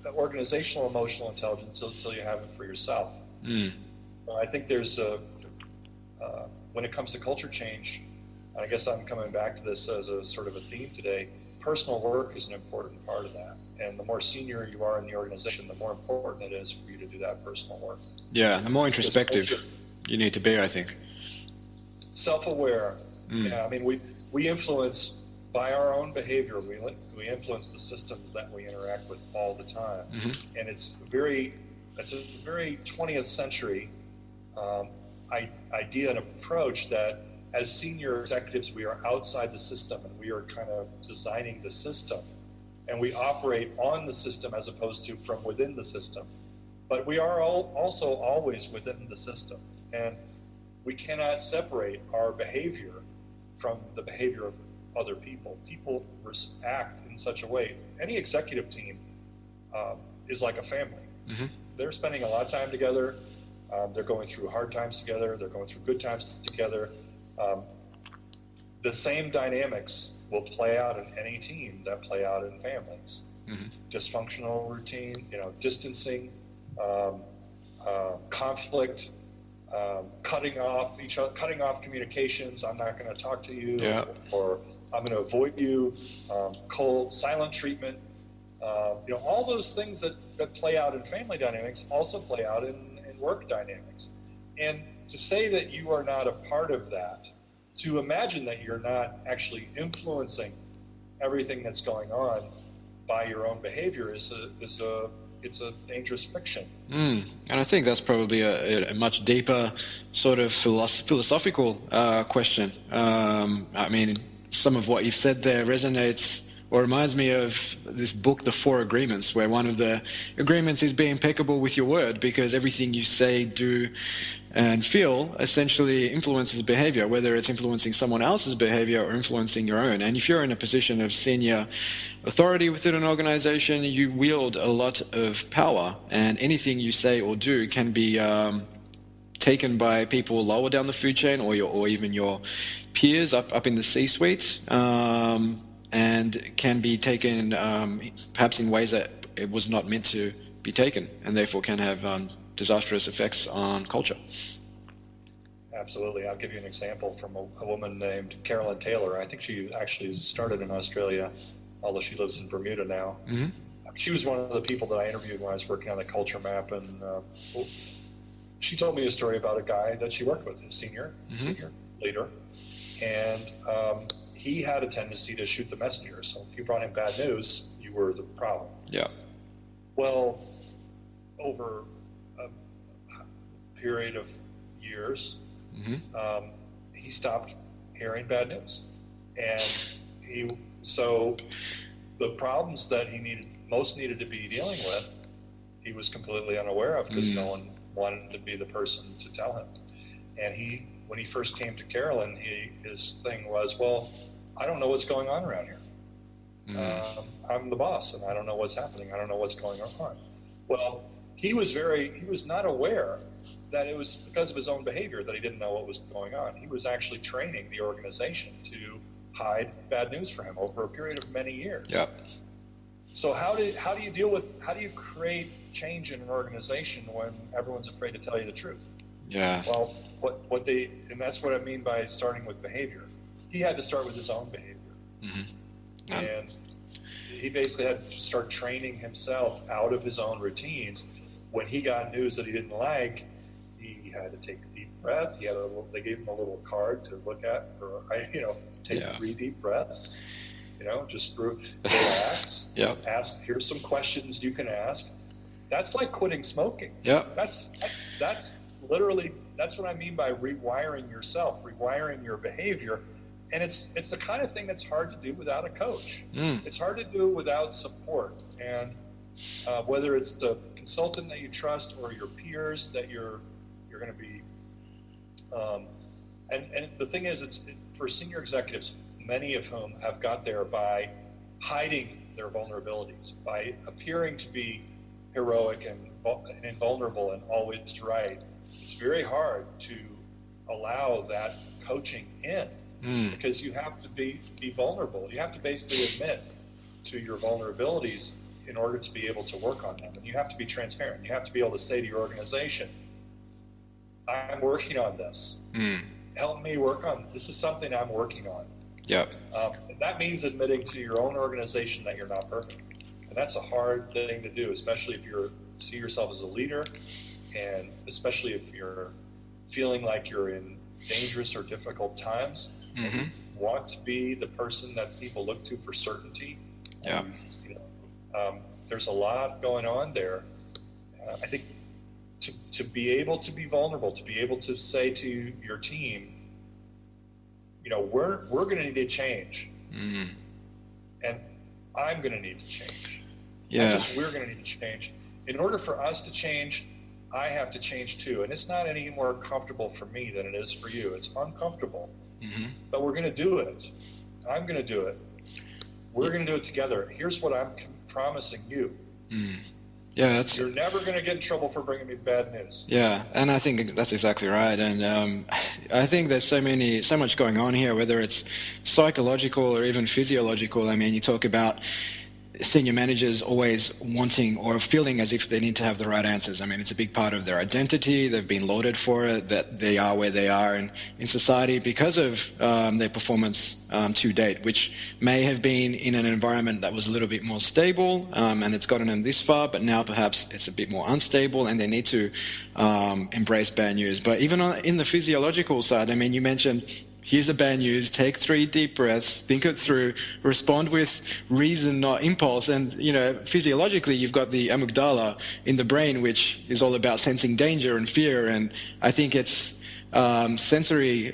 organizational emotional intelligence until you have it for yourself. I think there's when it comes to culture change, I guess I'm coming back to this as a sort of a theme today, personal work is an important part of that. And the more senior you are in the organization, the more important it is for you to do that personal work. Yeah, the more introspective you need to be, I think. Self-aware. Yeah, I mean, we influence, by our own behavior, we influence the systems that we interact with all the time. Mm-hmm. And it's a very 20th century idea and approach that as senior executives, we are outside the system and we are kind of designing the system. And we operate on the system as opposed to from within the system. But we are also always within the system. And we cannot separate our behavior from the behavior of other people. People act in such a way. Any executive team is like a family. Mm-hmm. They're spending a lot of time together. They're going through hard times together. They're going through good times together. The same dynamics will play out in any team that play out in families. Mm-hmm. Dysfunctional routine, distancing, conflict, cutting off communications. I'm not going to talk to you, or I'm going to avoid you. Cold, silent treatment. All those things that play out in family dynamics also play out in work dynamics. And to say that you are not a part of that, to imagine that you're not actually influencing everything that's going on by your own behavior it's a dangerous fiction. And I think that's probably a much deeper sort of philosophical question. I mean, some of what you've said there resonates or reminds me of this book, The Four Agreements, where one of the agreements is be impeccable with your word, because everything you say, do, and feel essentially influences behavior, whether it's influencing someone else's behavior or influencing your own. And if you're in a position of senior authority within an organization, you wield a lot of power, and anything you say or do can be taken by people lower down the food chain or even your peers up in the C-suite, and can be taken perhaps in ways that it was not meant to be taken, and therefore can have disastrous effects on culture. Absolutely. I'll give you an example from a woman named Carolyn Taylor. I think she actually started in Australia, although she lives in Bermuda now. Mm-hmm. She was one of the people that I interviewed when I was working on the culture map, and she told me a story about a guy that she worked with, a senior leader, and he had a tendency to shoot the messenger. So if you brought him bad news, you were the problem. Yeah. Well, over a period of years, he stopped hearing bad news, and so the problems that he needed to be dealing with, he was completely unaware of, because no one wanted to be the person to tell him. And when he first came to Carolyn, his thing was, well, I don't know what's going on around here. I'm the boss, and I don't know what's happening. I don't know what's going on. Well, he was not aware that it was because of his own behavior that he didn't know what was going on. He was actually training the organization to hide bad news for him over a period of many years. Yeah. So how do you create change in an organization when everyone's afraid to tell you the truth? Yeah. Well, and that's what I mean by starting with behavior. He had to start with his own behavior. And he basically had to start training himself out of his own routines. When he got news that he didn't like, he had to take a deep breath. They gave him a little card to look at, take 3 deep breaths. Just relax. Ask. Here's some questions you can ask. That's like quitting smoking. Yeah. That's literally, that's what I mean by rewiring yourself, rewiring your behavior. And it's the kind of thing that's hard to do without a coach. It's hard to do without support. And whether it's the consultant that you trust or your peers that you're going to be, and the thing is, it's for senior executives, many of whom have got there by hiding their vulnerabilities, by appearing to be heroic and invulnerable and always right. It's very hard to allow that coaching in, because you have to be vulnerable. You have to basically admit to your vulnerabilities in order to be able to work on them. And you have to be transparent. You have to be able to say to your organization, I'm working on this. Help me work on this. Is something I'm working on. Yeah. That means admitting to your own organization that you're not perfect. And that's a hard thing to do, especially if you see yourself as a leader, and especially if you're feeling like you're in dangerous or difficult times. And you want to be the person that people look to for certainty. Yeah. There's a lot going on there. I think to be able to be vulnerable, to be able to say to your team, we're going to need to change, and I'm going to need to change. Yeah. We're going to need to change. In order for us to change, I have to change too. And it's not any more comfortable for me than it is for you. It's uncomfortable, but we're going to do it. I'm going to do it. We're going to do it together. Here's what I'm promising you. Yeah, you're never going to get in trouble for bringing me bad news. Yeah, and I think that's exactly right. And I think there's so much going on here, whether it's psychological or even physiological. I mean, you talk about senior managers always wanting or feeling as if they need to have the right answers. I mean, it's a big part of their identity. They've been lauded for it, that they are where they are in society because of their performance to date, which may have been in an environment that was a little bit more stable, and it's gotten them this far, but now perhaps it's a bit more unstable and they need to embrace bad news. But even in the physiological side, I mean, you mentioned, here's the bad news, take 3 deep breaths, think it through, respond with reason, not impulse. And, physiologically, you've got the amygdala in the brain, which is all about sensing danger and fear. And I think it's sensory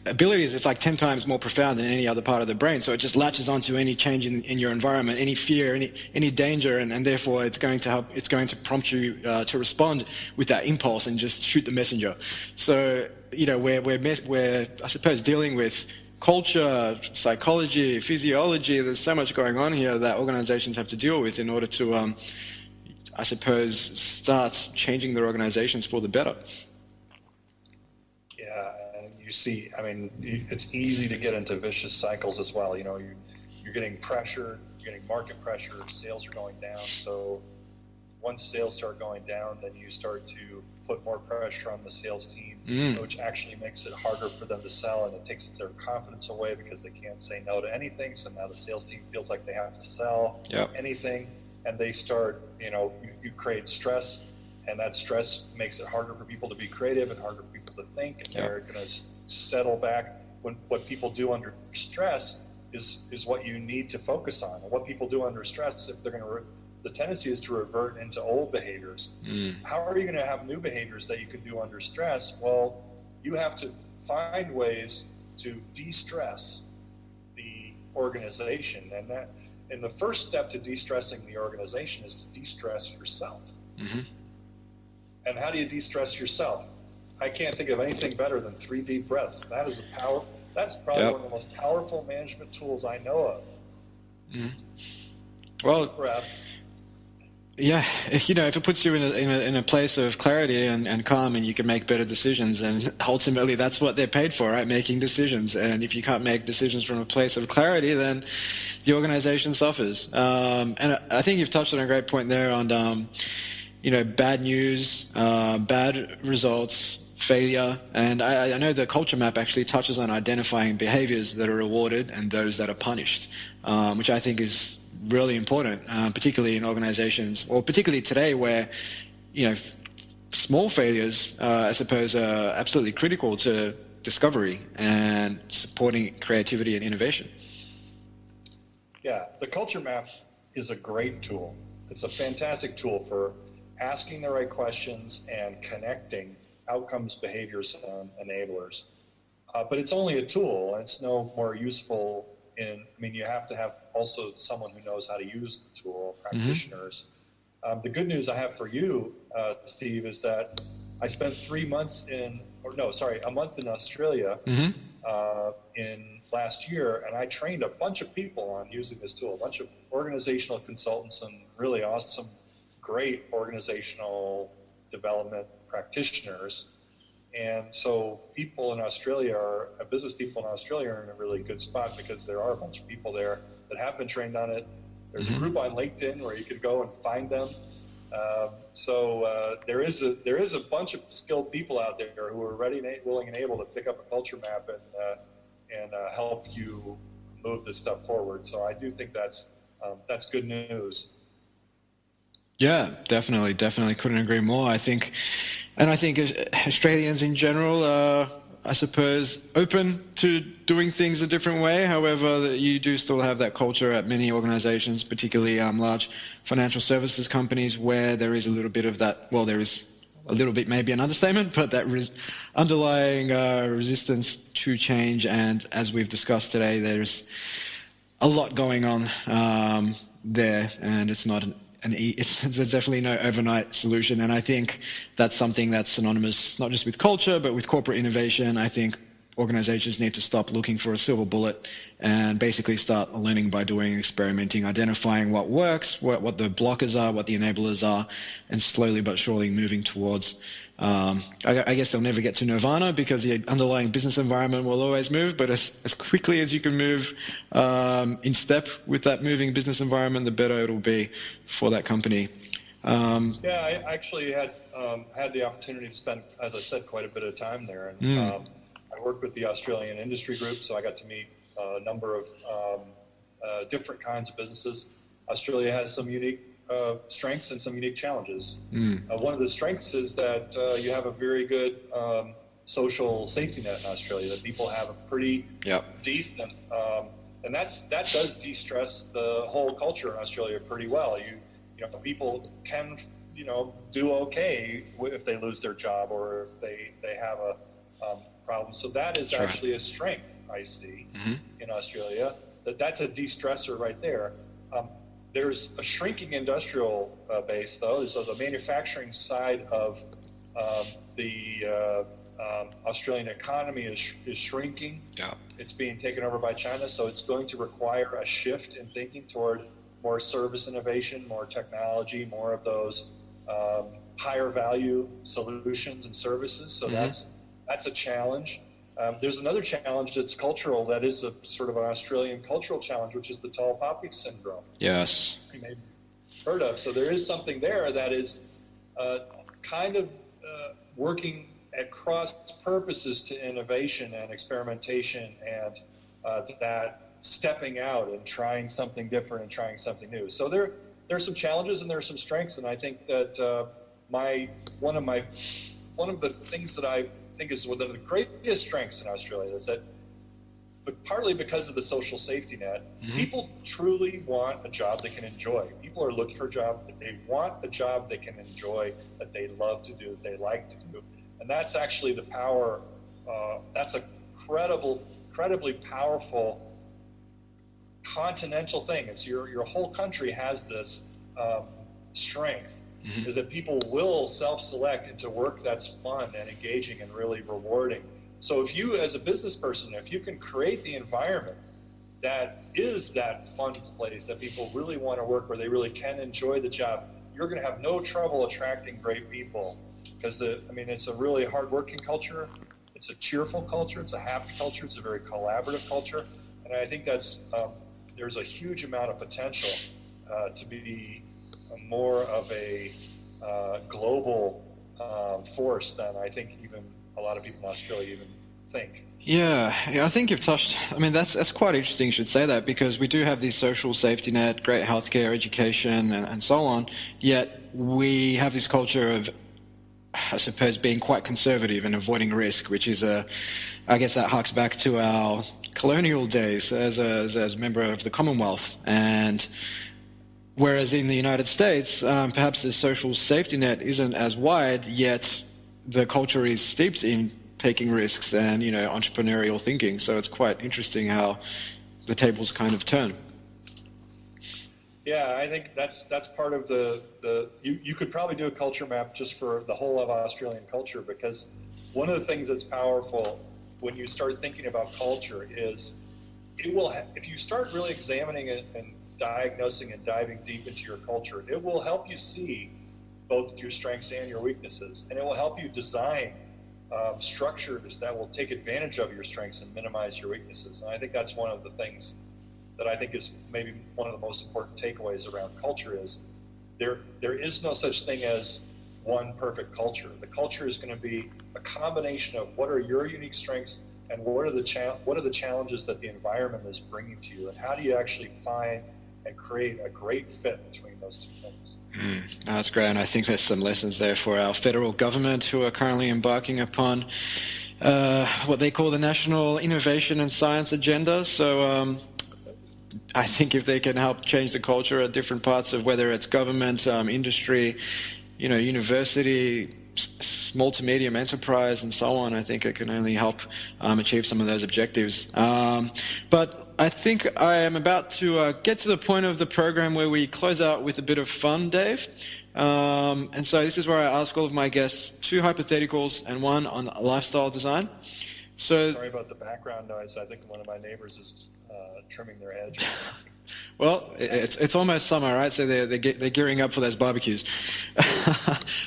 abilities, it's like 10 times more profound than any other part of the brain. So it just latches onto any change in your environment, any fear, any danger, and therefore it's going to prompt you to respond with that impulse and just shoot the messenger. So, we're I suppose dealing with culture, psychology, physiology. There's so much going on here that organizations have to deal with in order to, I suppose, start changing their organizations for the better. Yeah, and you see, I mean, it's easy to get into vicious cycles as well. You're getting pressure, you're getting market pressure, sales are going down. So once sales start going down, then you start to put more pressure on the sales team, which actually makes it harder for them to sell, and it takes their confidence away because they can't say no to anything. So now the sales team feels like they have to sell anything, and they start, you create stress, and that stress makes it harder for people to be creative and harder for people to think, and they're going to settle back. What people do under stress is what you need to focus on. And what people do under stress, if they're going to the tendency is to revert into old behaviors. How are you going to have new behaviors that you can do under stress? Well, you have to find ways to de-stress the organization. And the first step to de-stressing the organization is to de-stress yourself. And how do you de-stress yourself? I can't think of anything better than 3 deep breaths. That's probably one of the most powerful management tools I know of. Well, breaths. Yeah, if it puts you in a place of clarity and calm, and you can make better decisions, and ultimately that's what they're paid for, right? Making decisions. And if you can't make decisions from a place of clarity, then the organization suffers. And I think you've touched on a great point there on, bad news, bad results, failure. And I know the culture map actually touches on identifying behaviors that are rewarded and those that are punished, which I think is really important, particularly in organizations, or particularly today where, small failures, I suppose, are absolutely critical to discovery and supporting creativity and innovation. Yeah, the culture map is a great tool. It's a fantastic tool for asking the right questions and connecting outcomes, behaviors, and enablers. But it's only a tool, and it's no more useful you have to have also someone who knows how to use the tool, practitioners. The good news I have for you, Steve, is that I spent a month in Australia in last year, and I trained a bunch of people on using this tool, a bunch of organizational consultants and really awesome, great organizational development practitioners. And so business people in Australia are in a really good spot because there are a bunch of people there that have been trained on it. There's a group on LinkedIn where you could go and find them. There is a bunch of skilled people out there who are ready, willing, and able to pick up a culture map and help you move this stuff forward. So I do think that's good news. Yeah, definitely couldn't agree more. I think Australians in general are, I suppose, open to doing things a different way. However, you do still have that culture at many organizations, particularly large financial services companies, where there is a little bit of that. Well, there is a little bit, maybe an understatement, but that underlying resistance to change. And as we've discussed today, there's a lot going on there, and it's not there's definitely no overnight solution. And I think that's something that's synonymous not just with culture, but with corporate innovation. I think organizations need to stop looking for a silver bullet and basically start learning by doing, experimenting, identifying what works, what the blockers are, what the enablers are, and slowly but surely moving towards. I guess they'll never get to nirvana because the underlying business environment will always move, but as quickly as you can move in step with that moving business environment, the better it'll be for that company. I actually had the opportunity to spend, as I said, quite a bit of time there. And I worked with the Australian industry group, so I got to meet a number of different kinds of businesses. Australia has some unique strengths and some unique challenges. One of the strengths is that you have a very good social safety net in Australia, that people have a pretty decent, and that does de-stress the whole culture in Australia pretty well. You know, people can, do okay if they lose their job or if they have a problem. So that is actually a strength I see in Australia. That's a de-stressor right there. There's a shrinking industrial base, though. So the manufacturing side of the Australian economy is shrinking. Yeah. It's being taken over by China, so it's going to require a shift in thinking toward more service innovation, more technology, more of those higher value solutions and services. So that's a challenge. There's another challenge that's cultural, that is a sort of an Australian cultural challenge, which is the tall poppy syndrome. Yes. You may have heard of. So there is something there that is kind of working at cross purposes to innovation and experimentation and that stepping out and trying something different and trying something new. So there's some challenges and there's some strengths, and I think that one of the things that I think is one of the greatest strengths in Australia is that, but partly because of the social safety net, people truly want a job they can enjoy. People are looking for a job that they want, a job they can enjoy, that they love to do, that they like to do. And that's actually the power, that's a incredibly powerful continental thing. It's your whole country has this strength, is that people will self-select into work that's fun and engaging and really rewarding. So if you, as a business person, if you can create the environment that is that fun place that people really want to work, where they really can enjoy the job, you're going to have no trouble attracting great people. Because, it's a really hard-working culture. It's a cheerful culture. It's a happy culture. It's a very collaborative culture. And I think that's there's a huge amount of potential to be more of a global force than I think even a lot of people in Australia even think. Yeah, I think you've touched. That's quite interesting you should say that, because we do have these social safety net, great healthcare, education, and so on. Yet we have this culture of, I suppose, being quite conservative and avoiding risk, which is I guess that harks back to our colonial days as a member of the Commonwealth. And whereas in the United States, perhaps the social safety net isn't as wide, yet the culture is steeped in taking risks and, entrepreneurial thinking. So it's quite interesting how the tables kind of turn. Yeah, I think that's part of you could probably do a culture map just for the whole of Australian culture, because one of the things that's powerful when you start thinking about culture is if you start really examining it and diagnosing and diving deep into your culture, it will help you see both your strengths and your weaknesses, and it will help you design structures that will take advantage of your strengths and minimize your weaknesses. And I think that's one of the things that I think is maybe one of the most important takeaways around culture is there is no such thing as one perfect culture. The culture is going to be a combination of what are your unique strengths and what are the challenges that the environment is bringing to you, and how do you actually find and create a great fit between those two things. That's great, and I think there's some lessons there for our federal government, who are currently embarking upon what they call the National Innovation and Science Agenda. So I think if they can help change the culture at different parts of, whether it's government, industry, university, small to medium enterprise, and so on, I think it can only help achieve some of those objectives. But I think I am about to get to the point of the program where we close out with a bit of fun, Dave. And so this is where I ask all of my guests 2 hypotheticals and 1 on lifestyle design. So, sorry about the background noise. I think one of my neighbors is trimming their hedge. well, it's almost summer, right? So they're gearing up for those barbecues.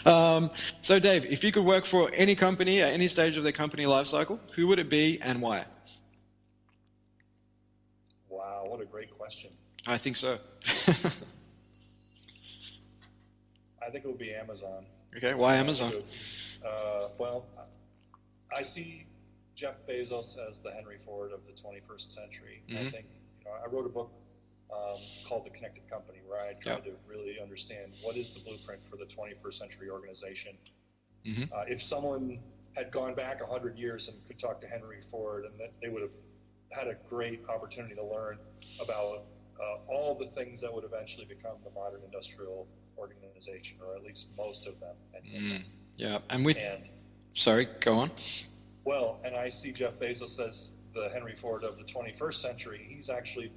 So Dave, if you could work for any company at any stage of their company life cycle, who would it be and why? Wow, what a great question. I think so. I think it would be Amazon. Okay, why Amazon? Well, I see Jeff Bezos as the Henry Ford of the 21st century. Mm-hmm. I think, I wrote a book called The Connected Company, where I tried to really understand what is the blueprint for the 21st century organization. Mm-hmm. If someone had gone back 100 years and could talk to Henry Ford, and they would have had a great opportunity to learn about all the things that would eventually become the modern industrial organization, or at least most of them. Yeah, and sorry, go on. Well, and I see Jeff Bezos as the Henry Ford of the 21st century. He's actually,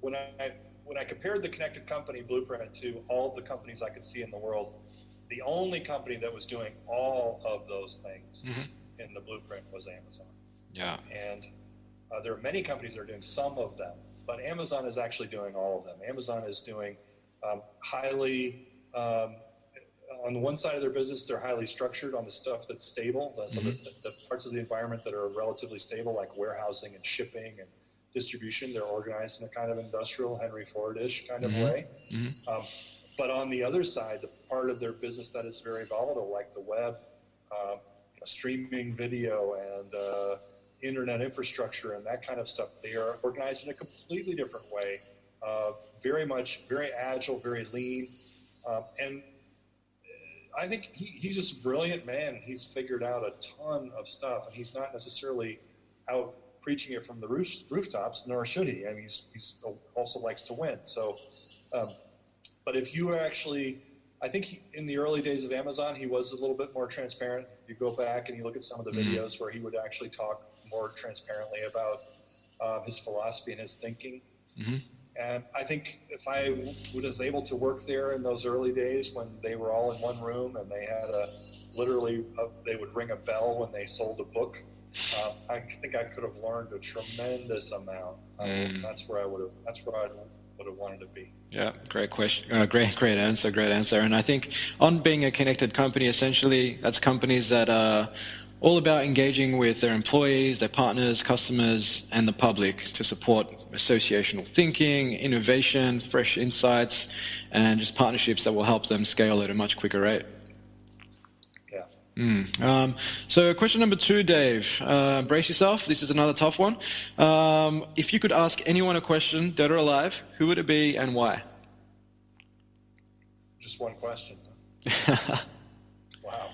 when I compared the Connected Company blueprint to all the companies I could see in the world, the only company that was doing all of those things in the blueprint was Amazon. Yeah. And there are many companies that are doing some of them, but Amazon is actually doing all of them. Amazon is doing highly, on the one side of their business, they're highly structured on the stuff that's stable. So the parts of the environment that are relatively stable, like warehousing and shipping and distribution, they're organized in a kind of industrial, Henry Ford-ish kind of way. But on the other side, the part of their business that is very volatile, like the web, streaming video and internet infrastructure and that kind of stuff, they are organized in a completely different way. Very agile, very lean. And I think he's just a brilliant man. He's figured out a ton of stuff, and he's not necessarily out preaching it from the rooftops, nor should he. I mean, he's also likes to win. So, but if you actually, I think in the early days of Amazon, he was a little bit more transparent. You go back and you look at some of the videos where he would actually talk more transparently about his philosophy and his thinking. And I think if I was able to work there in those early days when they were all in one room and they had they would ring a bell when they sold a book, I think I could have learned a tremendous amount. That's where I would have wanted to be. Yeah, great question. Great answer. And I think on being a connected company, essentially, that's companies that are all about engaging with their employees, their partners, customers, and the public to support associational thinking, innovation, fresh insights, and just partnerships that will help them scale at a much quicker rate. Yeah. So question number 2, Dave. Brace yourself. This is another tough one. If you could ask anyone a question, dead or alive, who would it be and why? Just one question. Wow.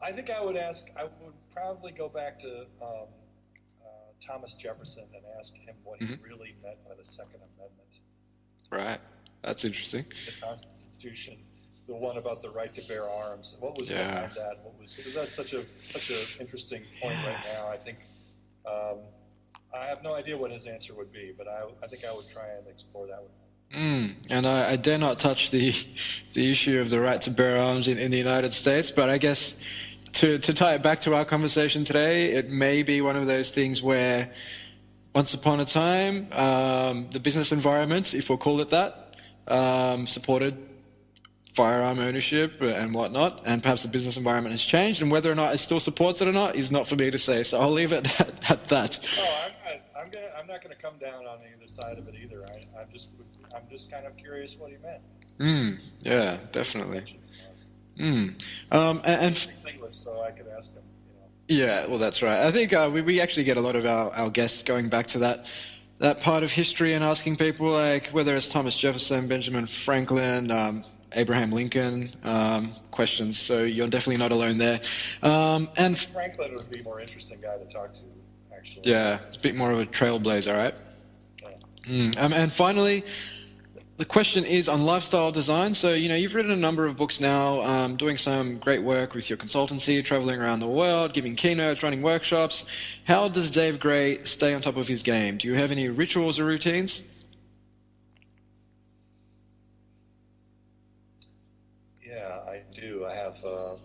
I think I would probably go back to Thomas Jefferson and ask him what he really meant by the Second Amendment. Right. That's interesting. The Constitution, the one about the right to bear arms. What was behind that? Because that's such an interesting point right now. I think I have no idea what his answer would be, but I think I would try and explore that with him. And I dare not touch the issue of the right to bear arms in the United States, but I guess to tie it back to our conversation today, it may be one of those things where once upon a time, the business environment, if we'll call it that, supported firearm ownership and whatnot, and perhaps the business environment has changed, and whether or not it still supports it or not is not for me to say, so I'll leave it at that. Oh, I'm not going to come down on either side of it either. I'm just kind of curious what he meant. Yeah, definitely. And English, so I could ask him. Yeah, well, that's right. I think we actually get a lot of our guests going back to that part of history and asking people, like, whether it's Thomas Jefferson, Benjamin Franklin, Abraham Lincoln, questions. So you're definitely not alone there. And Franklin would be a more interesting guy to talk to, actually. Yeah, a bit more of a trailblazer, right? Yeah. And finally, the question is on lifestyle design. So, you've written a number of books now, doing some great work with your consultancy, traveling around the world, giving keynotes, running workshops. How does Dave Gray stay on top of his game? Do you have any rituals or routines? Yeah, I do. I have a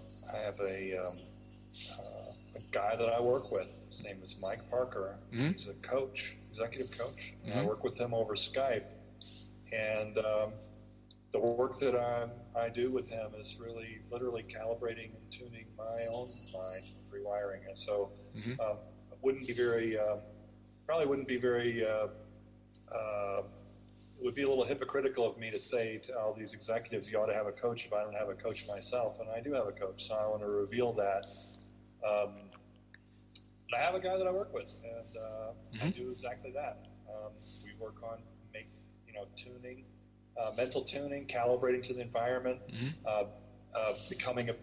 a guy that I work with. His name is Mike Parker. Mm-hmm. He's a coach, executive coach. And I work with him over Skype. And the work that I do with him is really literally calibrating and tuning my own mind, rewiring it. So it wouldn't be very, probably wouldn't be very, it would be a little hypocritical of me to say to all these executives, you ought to have a coach if I don't have a coach myself. And I do have a coach, so I want to reveal that. I have a guy that I work with, and I do exactly that. We work on tuning, mental tuning, calibrating to the environment, becoming a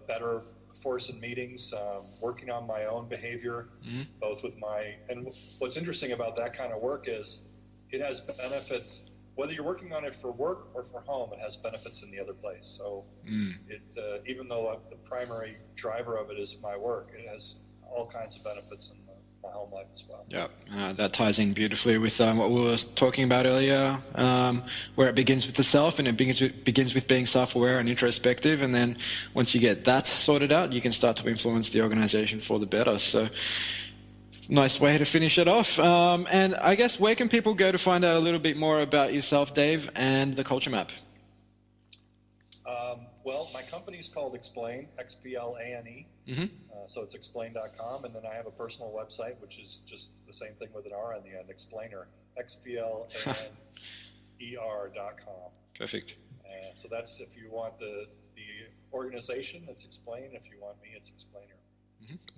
better force in meetings, working on my own behavior, both with and what's interesting about that kind of work is it has benefits, whether you're working on it for work or for home, it has benefits in the other place. So even though the primary driver of it is my work, it has all kinds of benefits in my home life as well. Yeah, that ties in beautifully with what we were talking about earlier, where it begins with the self, and it begins with being self-aware and introspective, and then once you get that sorted out, you can start to influence the organization for the better. So nice way to finish it off. And I guess, where can people go to find out a little bit more about yourself, Dave, and the Culture Map? Well, my company's called XPLANE, XPLANE. So it's XPLANE.com, and then I have a personal website, which is just the same thing with an R on the end, Explainer, XPLANER.com. Perfect. So that's, if you want the organization, it's XPLANE. If you want me, it's Explainer.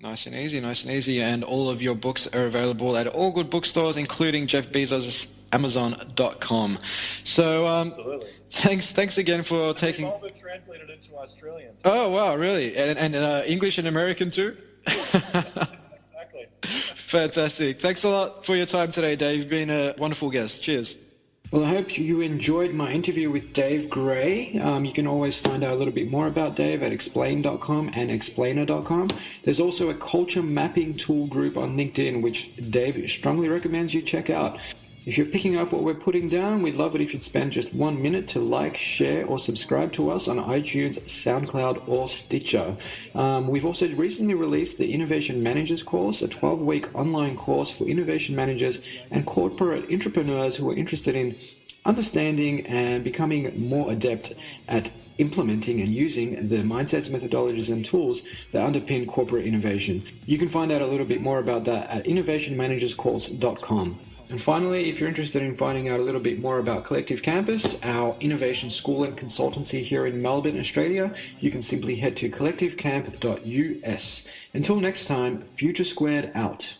Nice and easy. And all of your books are available at all good bookstores, including Jeff Bezos' Amazon.com. So Absolutely. Thanks again for taking... They've all been translated into Australian. Oh, wow, really? And English and American too? Exactly. Fantastic. Thanks a lot for your time today, Dave. You've been a wonderful guest. Cheers. Well, I hope you enjoyed my interview with Dave Gray. You can always find out a little bit more about Dave at explain.com and explainer.com. There's also a culture mapping tool group on LinkedIn, which Dave strongly recommends you check out. If you're picking up what we're putting down, we'd love it if you'd spend just 1 minute to like, share, or subscribe to us on iTunes, SoundCloud, or Stitcher. We've also recently released the Innovation Managers course, a 12-week online course for innovation managers and corporate entrepreneurs who are interested in understanding and becoming more adept at implementing and using the mindsets, methodologies, and tools that underpin corporate innovation. You can find out a little bit more about that at innovationmanagerscourse.com. And finally, if you're interested in finding out a little bit more about Collective Campus, our innovation school and consultancy here in Melbourne, Australia, you can simply head to collectivecamp.us. Until next time, Future Squared out.